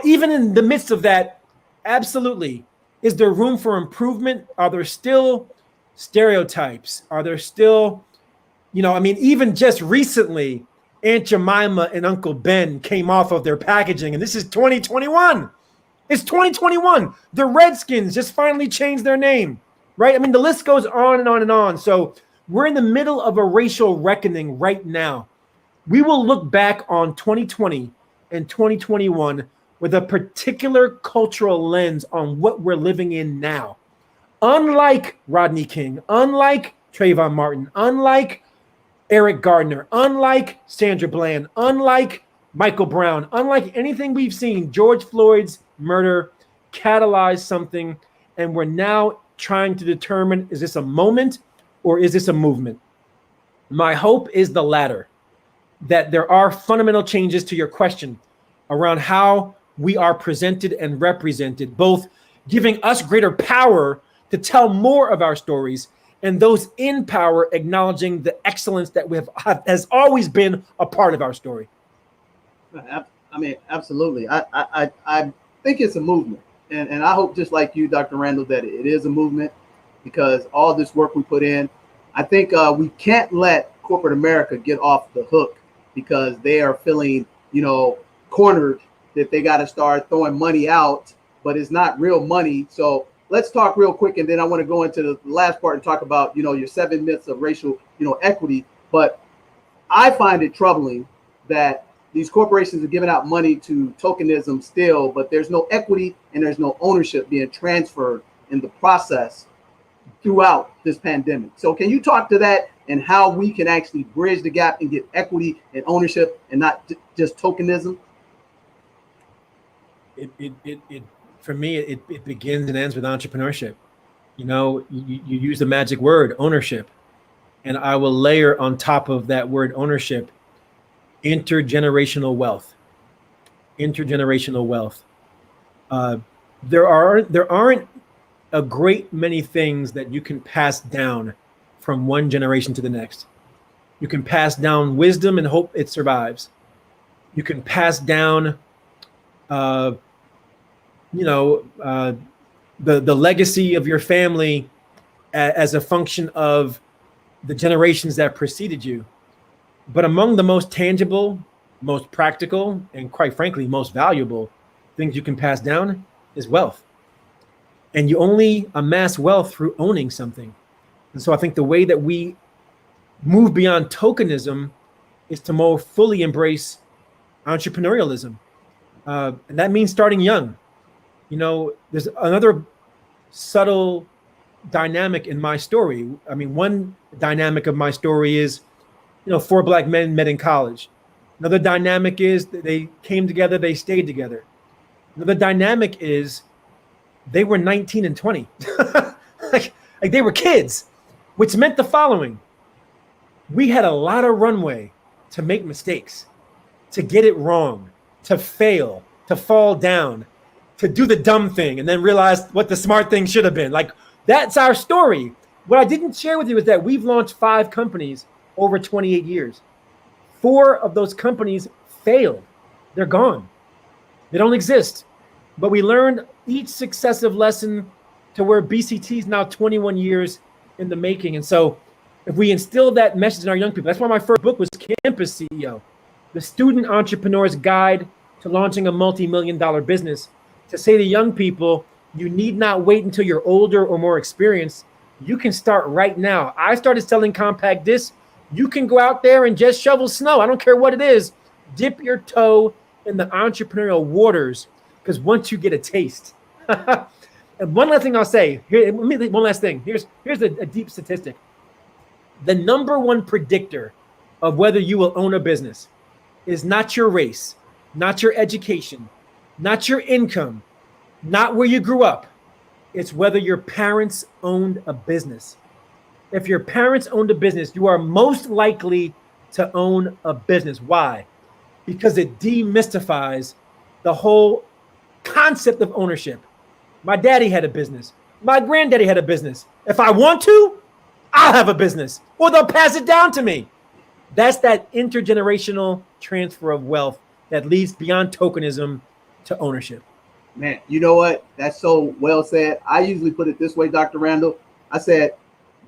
even in the midst of that, absolutely, is there room for improvement? Are there still stereotypes? Are there still, even just recently, Aunt Jemima and Uncle Ben came off of their packaging, and this is 2021. It's 2021. The Redskins just finally changed their name, right? I mean, the list goes on and on and on. So we're in the middle of a racial reckoning right now. We will look back on 2020 and 2021 with a particular cultural lens on what we're living in now. Unlike Rodney King, unlike Trayvon Martin, unlike Eric Gardner, unlike Sandra Bland, unlike Michael Brown, unlike anything we've seen, George Floyd's murder catalyzed something, and we're now trying to determine, is this a moment or is this a movement? My hope is the latter, that there are fundamental changes to your question around how we are presented and represented, both giving us greater power to tell more of our stories, and those in power acknowledging the excellence that has always been a part of our story. I mean, absolutely. I think it's a movement. And I hope, just like you, Dr. Randall, that it is a movement, because all this work we put in, I think we can't let corporate America get off the hook because they are feeling, cornered, that they got to start throwing money out, but it's not real money. So let's talk real quick, and then I want to go into the last part and talk about, your 7 myths of racial, equity. But I find it troubling that these corporations are giving out money to tokenism still, but there's no equity and there's no ownership being transferred in the process throughout this pandemic. So can you talk to that and how we can actually bridge the gap and get equity and ownership and not just tokenism? For me, it begins and ends with entrepreneurship. You use the magic word, ownership. And I will layer on top of that word ownership, intergenerational wealth. Intergenerational wealth. There aren't a great many things that you can pass down from one generation to the next. You can pass down wisdom and hope it survives. You can pass down the legacy of your family as a function of the generations that preceded you. But among the most tangible, most practical, and quite frankly, most valuable things you can pass down is wealth. And you only amass wealth through owning something. And so I think the way that we move beyond tokenism is to more fully embrace entrepreneurialism. And that means starting young. There's another subtle dynamic in my story. I mean, one dynamic of my story is, 4 Black men met in college. Another dynamic is that they came together, they stayed together. Another dynamic is they were 19 and 20. like they were kids, which meant the following. We had a lot of runway to make mistakes, to get it wrong, to fail, to fall down, to do the dumb thing, and then realize what the smart thing should have been. Like, that's our story. What I didn't share with you is that we've launched 5 companies over 28 years. 4 of those companies failed. They're gone. They don't exist. But we learned each successive lesson to where BCT is now 21 years in the making. And so if we instill that message in our young people, that's why my first book was Campus CEO, the student entrepreneur's guide to launching a multi-million-dollar business, to say to young people, you need not wait until you're older or more experienced. You can start right now. I started selling compact discs. You can go out there and just shovel snow. I don't care what it is. Dip your toe in the entrepreneurial waters, because once you get a taste. And one last thing I'll say, one last thing. Here's a deep statistic. The number one predictor of whether you will own a business is not your race, not your education, not your income, not where you grew up. It's whether your parents owned a business. If your parents owned a business, you are most likely to own a business. Why? Because it demystifies the whole concept of ownership. My daddy had a business. My granddaddy had a business. If I want to, I'll have a business, or they'll pass it down to me. That's that intergenerational transfer of wealth that leads beyond tokenism to ownership. Man, you know what? That's so well said. I usually put it this way, Dr. Randall. I said,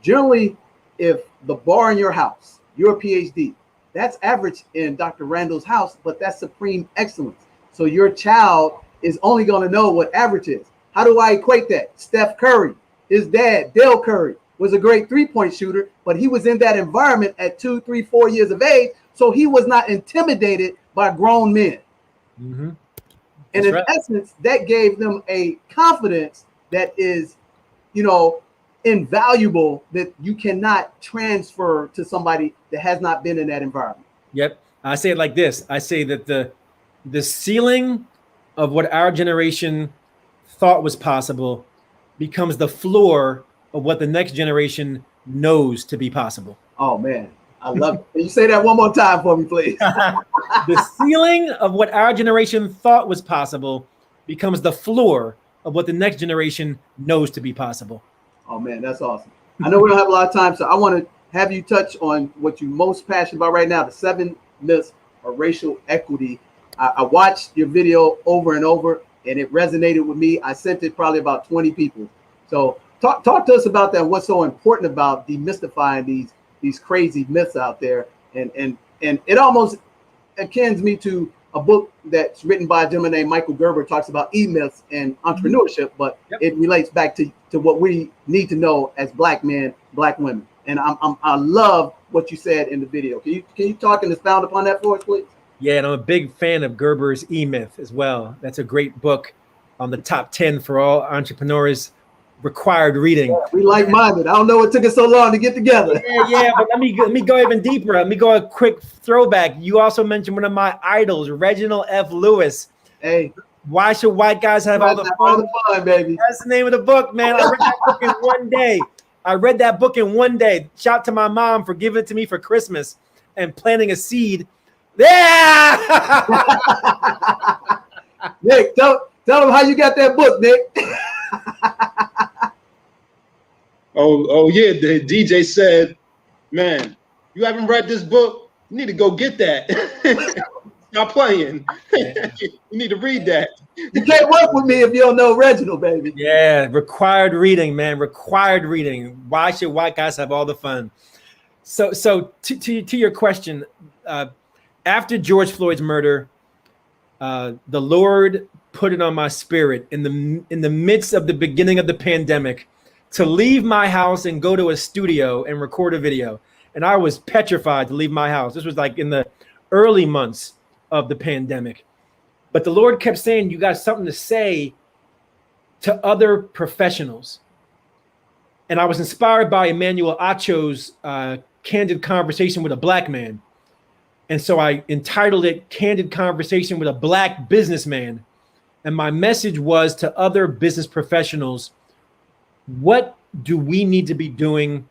generally, if the bar in your house, you're a PhD, that's average in Dr. Randall's house, but that's supreme excellence. So your child is only going to know what average is. How do I equate that? Steph Curry, his dad, Dale Curry, was a great three-point shooter, but he was in that environment at 2, 3, 4 years of age, so he was not intimidated by grown men. Mm-hmm. And in essence, that gave them a confidence that is, invaluable, that you cannot transfer to somebody that has not been in that environment. Yep. I say it like this. I say that the ceiling of what our generation thought was possible becomes the floor of what the next generation knows to be possible. Oh, man. I love it. Can you say that one more time for me, please? The ceiling of what our generation thought was possible becomes the floor of what the next generation knows to be possible. Oh, man, that's awesome. I know we don't have a lot of time, so I want to have you touch on what you're most passionate about right now, the 7 myths of racial equity. I watched your video over and over, and it resonated with me. I sent it probably about 20 people. So talk to us about that. What's so important about demystifying these crazy myths out there, and it almost akins me to a book that's written by a gentleman named Michael Gerber, talks about e-myths and entrepreneurship, but it relates back to what we need to know as Black men, Black women. And I love what you said in the video. Can you talk and expound upon that for us, please? Yeah, and I'm a big fan of Gerber's E-Myth as well. That's a great book on the top 10 for all entrepreneurs. Required reading. Yeah, we like-minded. I don't know what took us so long to get together. Yeah, but let me go even deeper. Let me go a quick throwback. You also mentioned one of my idols, Reginald F. Lewis. Hey, why should white guys have all the fun? All the fun, baby. That's the name of the book, man. I read that book in one day. Shout out to my mom for giving it to me for Christmas and planting a seed. Yeah. Nick, tell them how you got that book, Nick. Oh yeah, the DJ said, man, you haven't read this book? You need to go get that. Stop playing. You need to read that. You can't work with me if you don't know Reginald, baby. Yeah, required reading, man. Required reading. Why should white guys have all the fun? So to your question, after George Floyd's murder, the Lord put it on my spirit in the midst of the beginning of the pandemic to leave my house and go to a studio and record a video. And I was petrified to leave my house. This was like in the early months of the pandemic. But the Lord kept saying, you got something to say to other professionals. And I was inspired by Emmanuel Acho's Candid Conversation with a Black Man. And so I entitled it Candid Conversation with a Black Businessman. And my message was to other business professionals, what do we need to be doing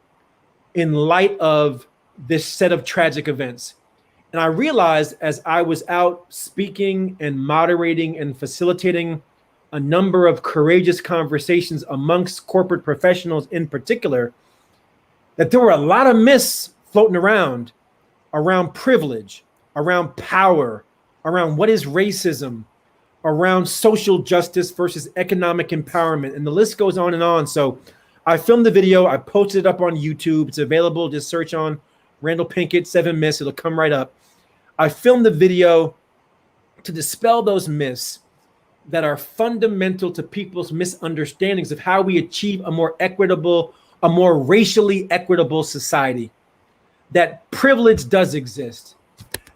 in light of this set of tragic events? And I realized as I was out speaking and moderating and facilitating a number of courageous conversations amongst corporate professionals in particular, that there were a lot of myths floating around privilege, around power, around what is racism, around social justice versus economic empowerment. And the list goes on and on. So I filmed the video. I posted it up on YouTube. It's available. Just search on Randal Pinkett, 7 Myths. It'll come right up. I filmed the video to dispel those myths that are fundamental to people's misunderstandings of how we achieve a more equitable, a more racially equitable society. That privilege does exist.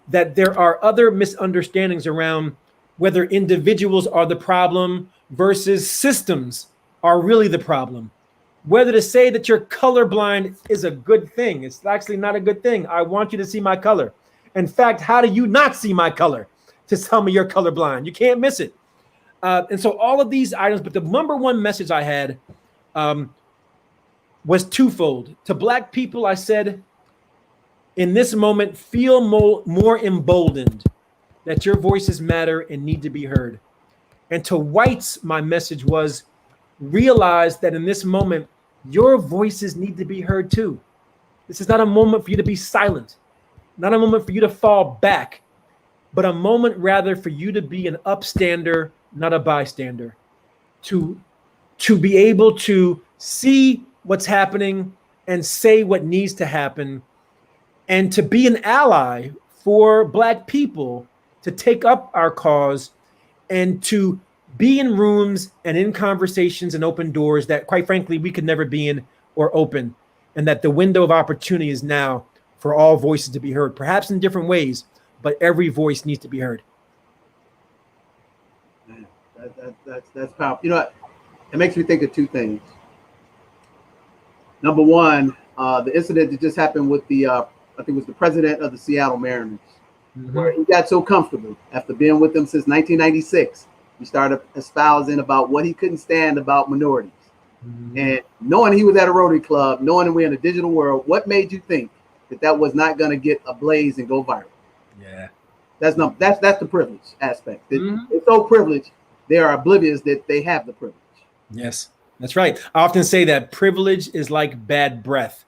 That there are other misunderstandings around whether individuals are the problem versus systems are really the problem. Whether to say that you're colorblind is a good thing. It's actually not a good thing. I want you to see my color. In fact, how do you not see my color to tell me you're colorblind? You can't miss it. And so all of these items, but the number one message I had was twofold. To Black people, I said, in this moment, feel more emboldened that your voices matter and need to be heard. And to whites, my message was, realize that in this moment, your voices need to be heard too. This is not a moment for you to be silent, not a moment for you to fall back, but a moment rather for you to be an upstander, not a bystander, to be able to see what's happening and say what needs to happen, and to be an ally for Black people to take up our cause and to be in rooms and in conversations and open doors that, quite frankly, we could never be in or open, and that the window of opportunity is now for all voices to be heard, perhaps in different ways, but every voice needs to be heard. Man, that's powerful. You know what? It makes me think of two things. Number one, the incident that just happened with the, I think it was the president of the Seattle Mariners, where he got so comfortable after being with them since 1996. He started espousing about what he couldn't stand about minorities. And knowing he was at a Rotary Club, knowing that we're in a digital world, what made you think that that was not going to get ablaze and go viral? Yeah, that's the privilege aspect. They're so privileged, they are oblivious that they have the privilege. Yes, that's right. I often say that privilege is like bad breath.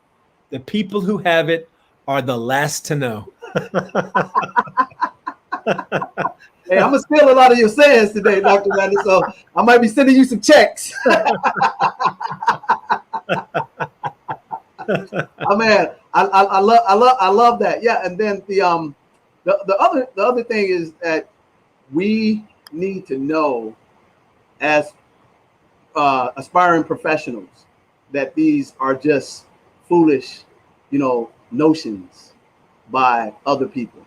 The people who have it are the last to know. Hey, I'm gonna steal a lot of your sayings today, Dr. Randal, so I might be sending you some checks. Oh man, I love that. Yeah, and then the other thing is that we need to know as aspiring professionals that these are just foolish, notions by other people,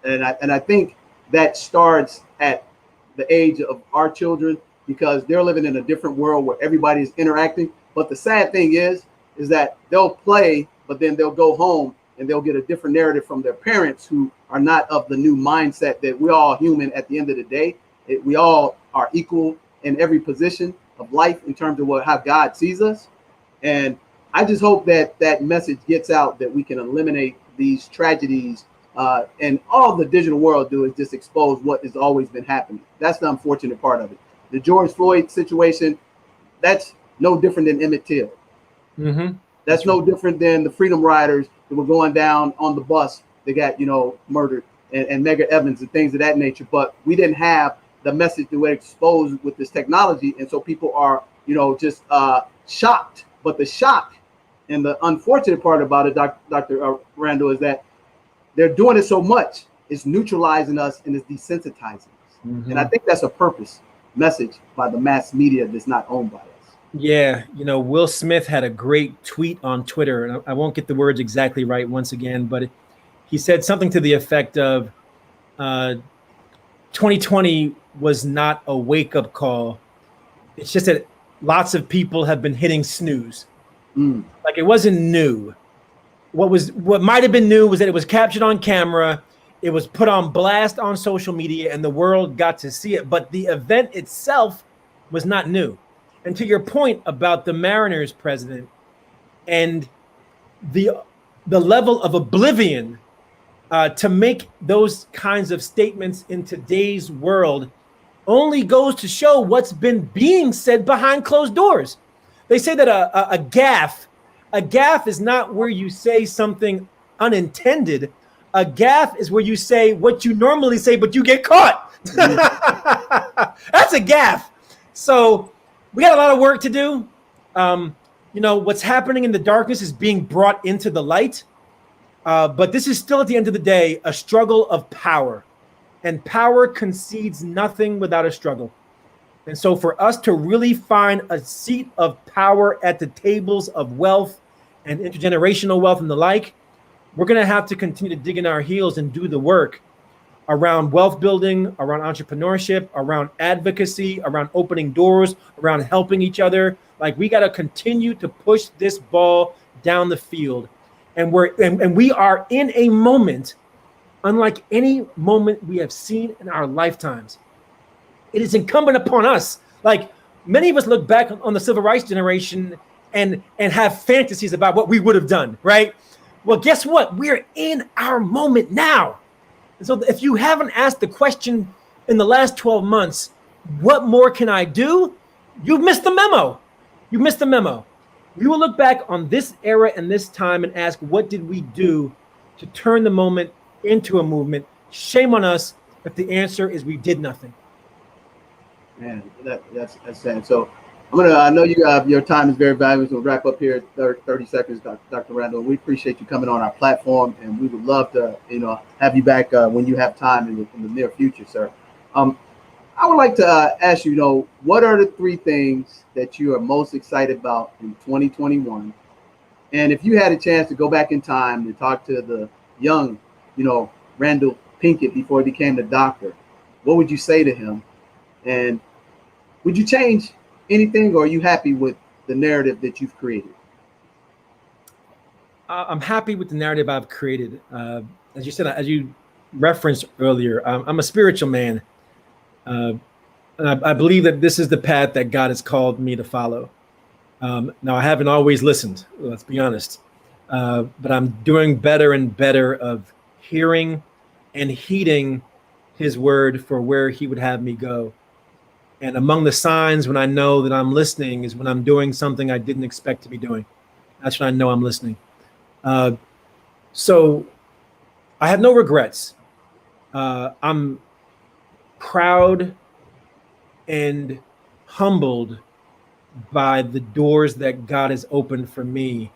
and I think that starts at the age of our children, because they're living in a different world where everybody's interacting. But the sad thing is that they'll play, but then they'll go home and they'll get a different narrative from their parents who are not of the new mindset that we're all human at the end of the day. We all are equal in every position of life in terms of how God sees us. And I just hope that that message gets out, that we can eliminate these tragedies. And all the digital world do is just expose what has always been happening. That's the unfortunate part of it. The George Floyd situation, that's no different than Emmett Till. That's no different than the Freedom Riders that were going down on the bus that got, murdered, and Medgar Evans and things of that nature. But we didn't have the message that we're exposed with this technology. And so people are, just shocked. But the shock and the unfortunate part about it, Dr. Randal, is that they're doing it so much, it's neutralizing us and it's desensitizing us. And I think that's a purpose message by the mass media that's not owned by us. Yeah, Will Smith had a great tweet on Twitter, and I won't get the words exactly right once again, but he said something to the effect of 2020 was not a wake-up call. It's just that lots of people have been hitting snooze. Like it wasn't new. What might have been new was that it was captured on camera, it was put on blast on social media, and the world got to see it. But the event itself was not new. And to your point about the Mariners president and the level of oblivion to make those kinds of statements in today's world only goes to show what's been being said behind closed doors. They say that a gaffe is not where you say something unintended. A gaffe is where you say what you normally say, but you get caught. That's a gaffe. So we got a lot of work to do. What's happening in the darkness is being brought into the light. But this is still, at the end of the day, a struggle of power. And power concedes nothing without a struggle. And so for us to really find a seat of power at the tables of wealth and intergenerational wealth and the like, we're going to have to continue to dig in our heels and do the work around wealth building, around entrepreneurship, around advocacy, around opening doors, around helping each other. Like, we got to continue to push this ball down the field. And we are in a moment unlike any moment we have seen in our lifetimes. It is incumbent upon us. Like, many of us look back on the civil rights generation and have fantasies about what we would have done, right? Well, guess what? We're in our moment now. And so if you haven't asked the question in the last 12 months, what more can I do? You've missed the memo. You missed the memo. We will look back on this era and this time and ask, what did we do to turn the moment into a movement? Shame on us if the answer is we did nothing. Man, that's sad. So I know your time is very valuable. So we'll wrap up here 30 seconds, Dr. Randal. We appreciate you coming on our platform, and we would love to, have you back when you have time in the near future, sir. I would like to ask you, what are the 3 things that you are most excited about in 2021? And if you had a chance to go back in time and talk to the young, Randal Pinkett before he became the doctor, what would you say to him? And would you change anything, or are you happy with the narrative that you've created? I'm happy with the narrative I've created. As you said, as you referenced earlier, I'm a spiritual man. And I believe that this is the path that God has called me to follow. Now, I haven't always listened, let's be honest, but I'm doing better and better of hearing and heeding his word for where he would have me go. And among the signs when I know that I'm listening is when I'm doing something I didn't expect to be doing. That's when I know I'm listening. So I have no regrets. I'm proud and humbled by the doors that God has opened for me,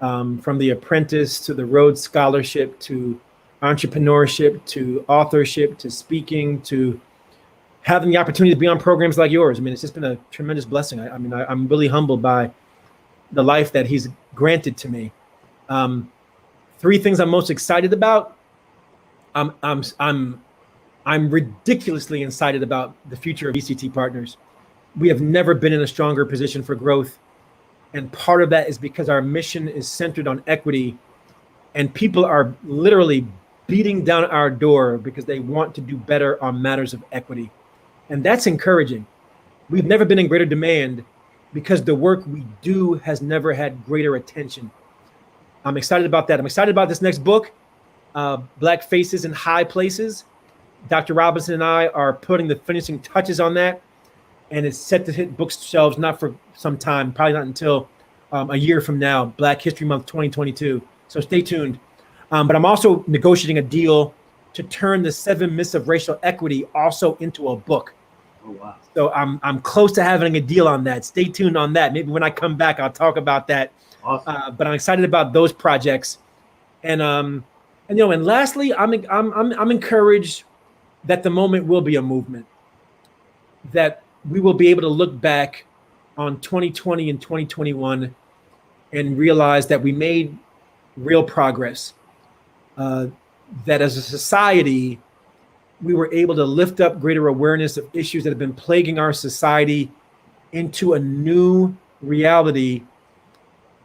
from the Apprentice to the Rhodes Scholarship to entrepreneurship to authorship to speaking to having the opportunity to be on programs like yours. I mean, it's just been a tremendous blessing. I'm really humbled by the life that he's granted to me. 3 things I'm most excited about. I'm ridiculously excited about the future of BCT Partners. We have never been in a stronger position for growth. And part of that is because our mission is centered on equity, and people are literally beating down our door because they want to do better on matters of equity. And that's encouraging. We've never been in greater demand because the work we do has never had greater attention. I'm excited about that. I'm excited about this next book, Black Faces in High Places. Dr. Robinson and I are putting the finishing touches on that, and it's set to hit bookshelves not for some time, probably not until a year from now, Black History Month 2022. So stay tuned. But I'm also negotiating a deal to turn the 7 Myths of Racial Equity also into a book. Oh, wow. So I'm close to having a deal on that. Stay tuned on that. Maybe when I come back, I'll talk about that. Awesome. But I'm excited about those projects. And lastly, I'm encouraged that the moment will be a movement, that we will be able to look back on 2020 and 2021 and realize that we made real progress, that as a society, we were able to lift up greater awareness of issues that have been plaguing our society into a new reality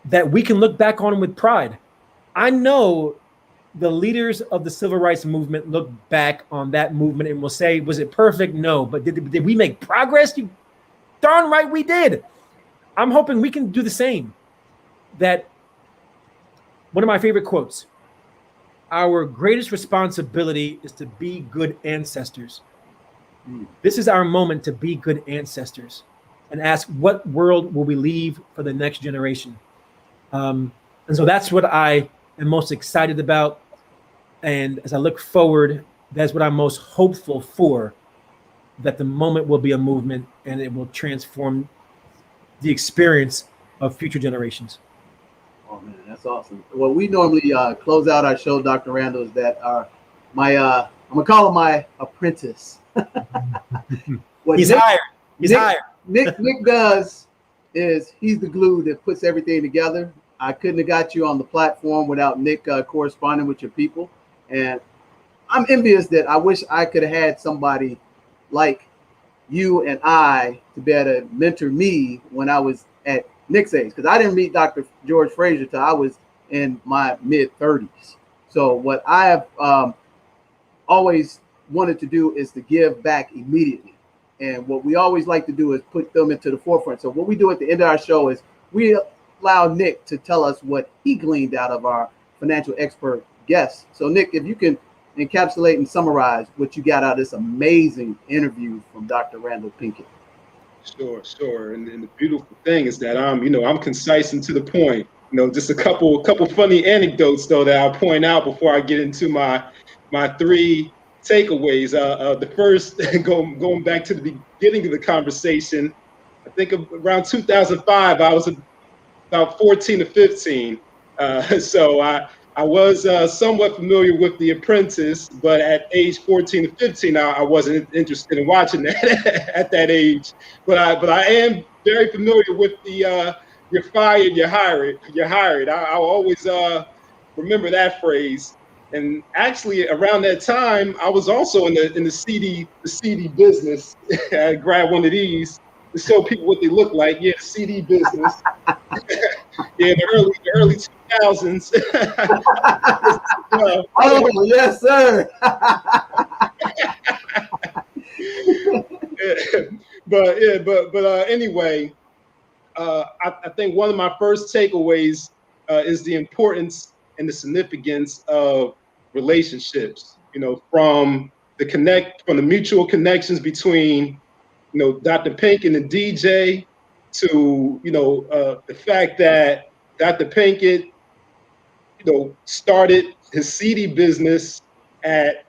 that we can look back on with pride. I know the leaders of the civil rights movement look back on that movement and will say, was it perfect? No. But did we make progress? You darn right we did. I'm hoping we can do the same. That one of my favorite quotes, our greatest responsibility is to be good ancestors. This is our moment to be good ancestors and ask, what world will we leave for the next generation? And so that's what I am most excited about. And as I look forward, that's what I'm most hopeful for, that the moment will be a movement and it will transform the experience of future generations. Oh man, that's awesome. Well, we normally close out our show, Dr. Randal, is that I'm gonna call him my apprentice. He's hired. He's hired. Nick does is he's the glue that puts everything together. I couldn't have got you on the platform without Nick corresponding with your people. And I'm envious that I wish I could have had somebody like you and I to be able to mentor me when I was at Nick's age, because I didn't meet Dr. George Fraser till I was in my mid-30s. So what I have always wanted to do is to give back immediately. And what we always like to do is put them into the forefront. So what we do at the end of our show is we allow Nick to tell us what he gleaned out of our financial expert guests. So Nick, if you can encapsulate and summarize what you got out of this amazing interview from Dr. Randal Pinkett. Sure. And the beautiful thing is that I'm concise and to the point. Just a couple funny anecdotes though that I'll point out before I get into my three takeaways. The first, going back to the beginning of the conversation, I think around 2005, I was about 14 or 15. So I was somewhat familiar with The Apprentice, but at age 14 to 15, I wasn't interested in watching that at that age. But I am very familiar with the "you're fired, you're hired." I'll always remember that phrase. And actually, around that time, I was also in the CD business. I grabbed one of these to show people what they look like. Yeah, the CD business. Yeah, the early 2000s. Oh yes, sir. But anyway, I think one of my first takeaways is the importance and the significance of relationships. From the mutual connections between Dr. Pink and the DJ, to the fact that Dr. Pinkett started his CD business at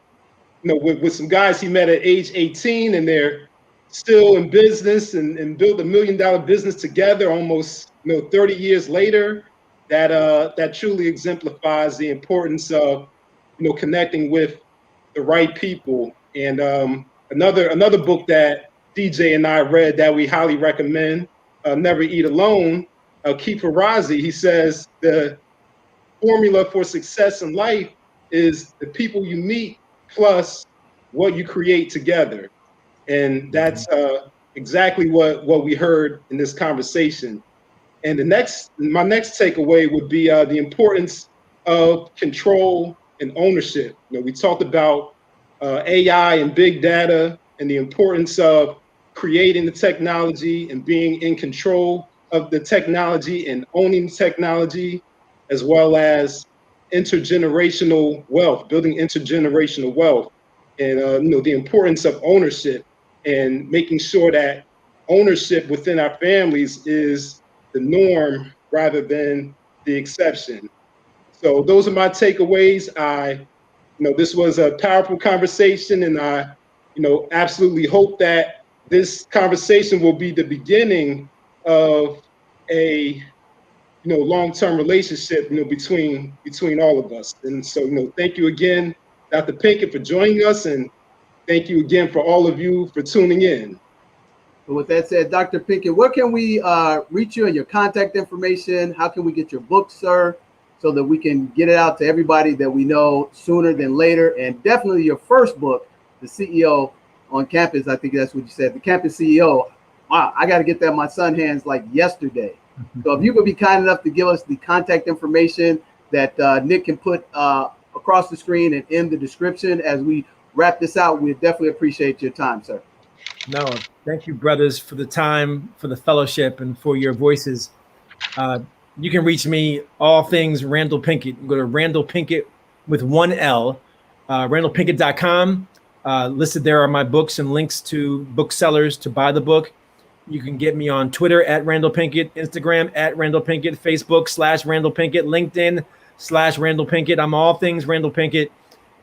with some guys he met at age 18, and they're still in business and built $1 million business together almost 30 years later. That truly exemplifies the importance of connecting with the right people. And another book that DJ and I read that we highly recommend, Never Eat Alone, Keith Razi, he says the formula for success in life is the people you meet plus what you create together. And that's exactly what we heard in this conversation. And my next takeaway would be the importance of control and ownership. We talked about AI and big data and the importance of creating the technology and being in control of the technology and owning technology, as well as intergenerational wealth, building intergenerational wealth, and the importance of ownership and making sure that ownership within our families is the norm rather than the exception. So those are my takeaways. This was a powerful conversation, and I absolutely hope that this conversation will be the beginning of a long-term relationship between all of us. And so thank you again, Dr. Pinkett, for joining us, and thank you again for all of you for tuning in. So with that said, Dr. Pinkett, where can we reach you and your contact information? How can we get your book, sir, so that we can get it out to everybody that we know sooner than later? And definitely your first book, The CEO on Campus. I think that's what you said, The Campus CEO. Wow, I got to get that in my son's hands like yesterday. So if you could be kind enough to give us the contact information that Nick can put across the screen and in the description as we wrap this out, we definitely appreciate your time, sir. No, thank you, brothers, for the time, for the fellowship, and for your voices. You can reach me all things Randal Pinkett. Go to Randal Pinkett with one L, randalpinkett.com. Listed there are my books and links to booksellers to buy the book. You can get me on Twitter at Randal Pinkett, Instagram at Randal Pinkett, Facebook /Randal Pinkett, LinkedIn /Randal Pinkett. I'm all things Randal Pinkett.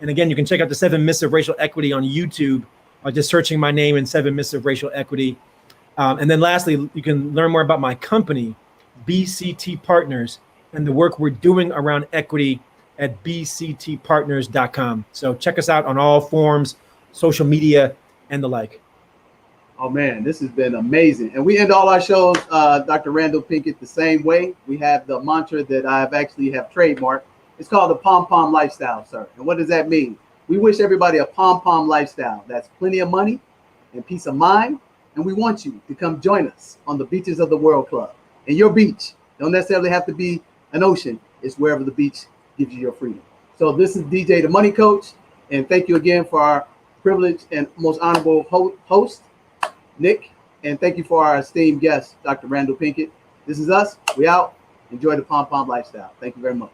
And again, you can check out the 7 Myths of Racial Equity on YouTube by just searching my name in 7 Myths of Racial Equity. And then lastly, you can learn more about my company, BCT Partners, and the work we're doing around equity at bctpartners.com. So check us out on all forms, social media, and the like. Oh man, this has been amazing. And we end all our shows, Dr. Randal Pinkett, the same way. We have the mantra that I've actually have trademarked. It's called the Pom Pom Lifestyle, sir. And what does that mean? We wish everybody a Pom Pom lifestyle. That's plenty of money and peace of mind. And we want you to come join us on the Beaches of the World Club. And your beach don't necessarily have to be an ocean. It's wherever the beach gives you your freedom. So this is DJ the Money Coach. And thank you again for our privileged and most honorable host, Nick. And thank you for our esteemed guest, Dr. Randal Pinkett. This is us. We out. Enjoy the Pom Pom lifestyle. Thank you very much.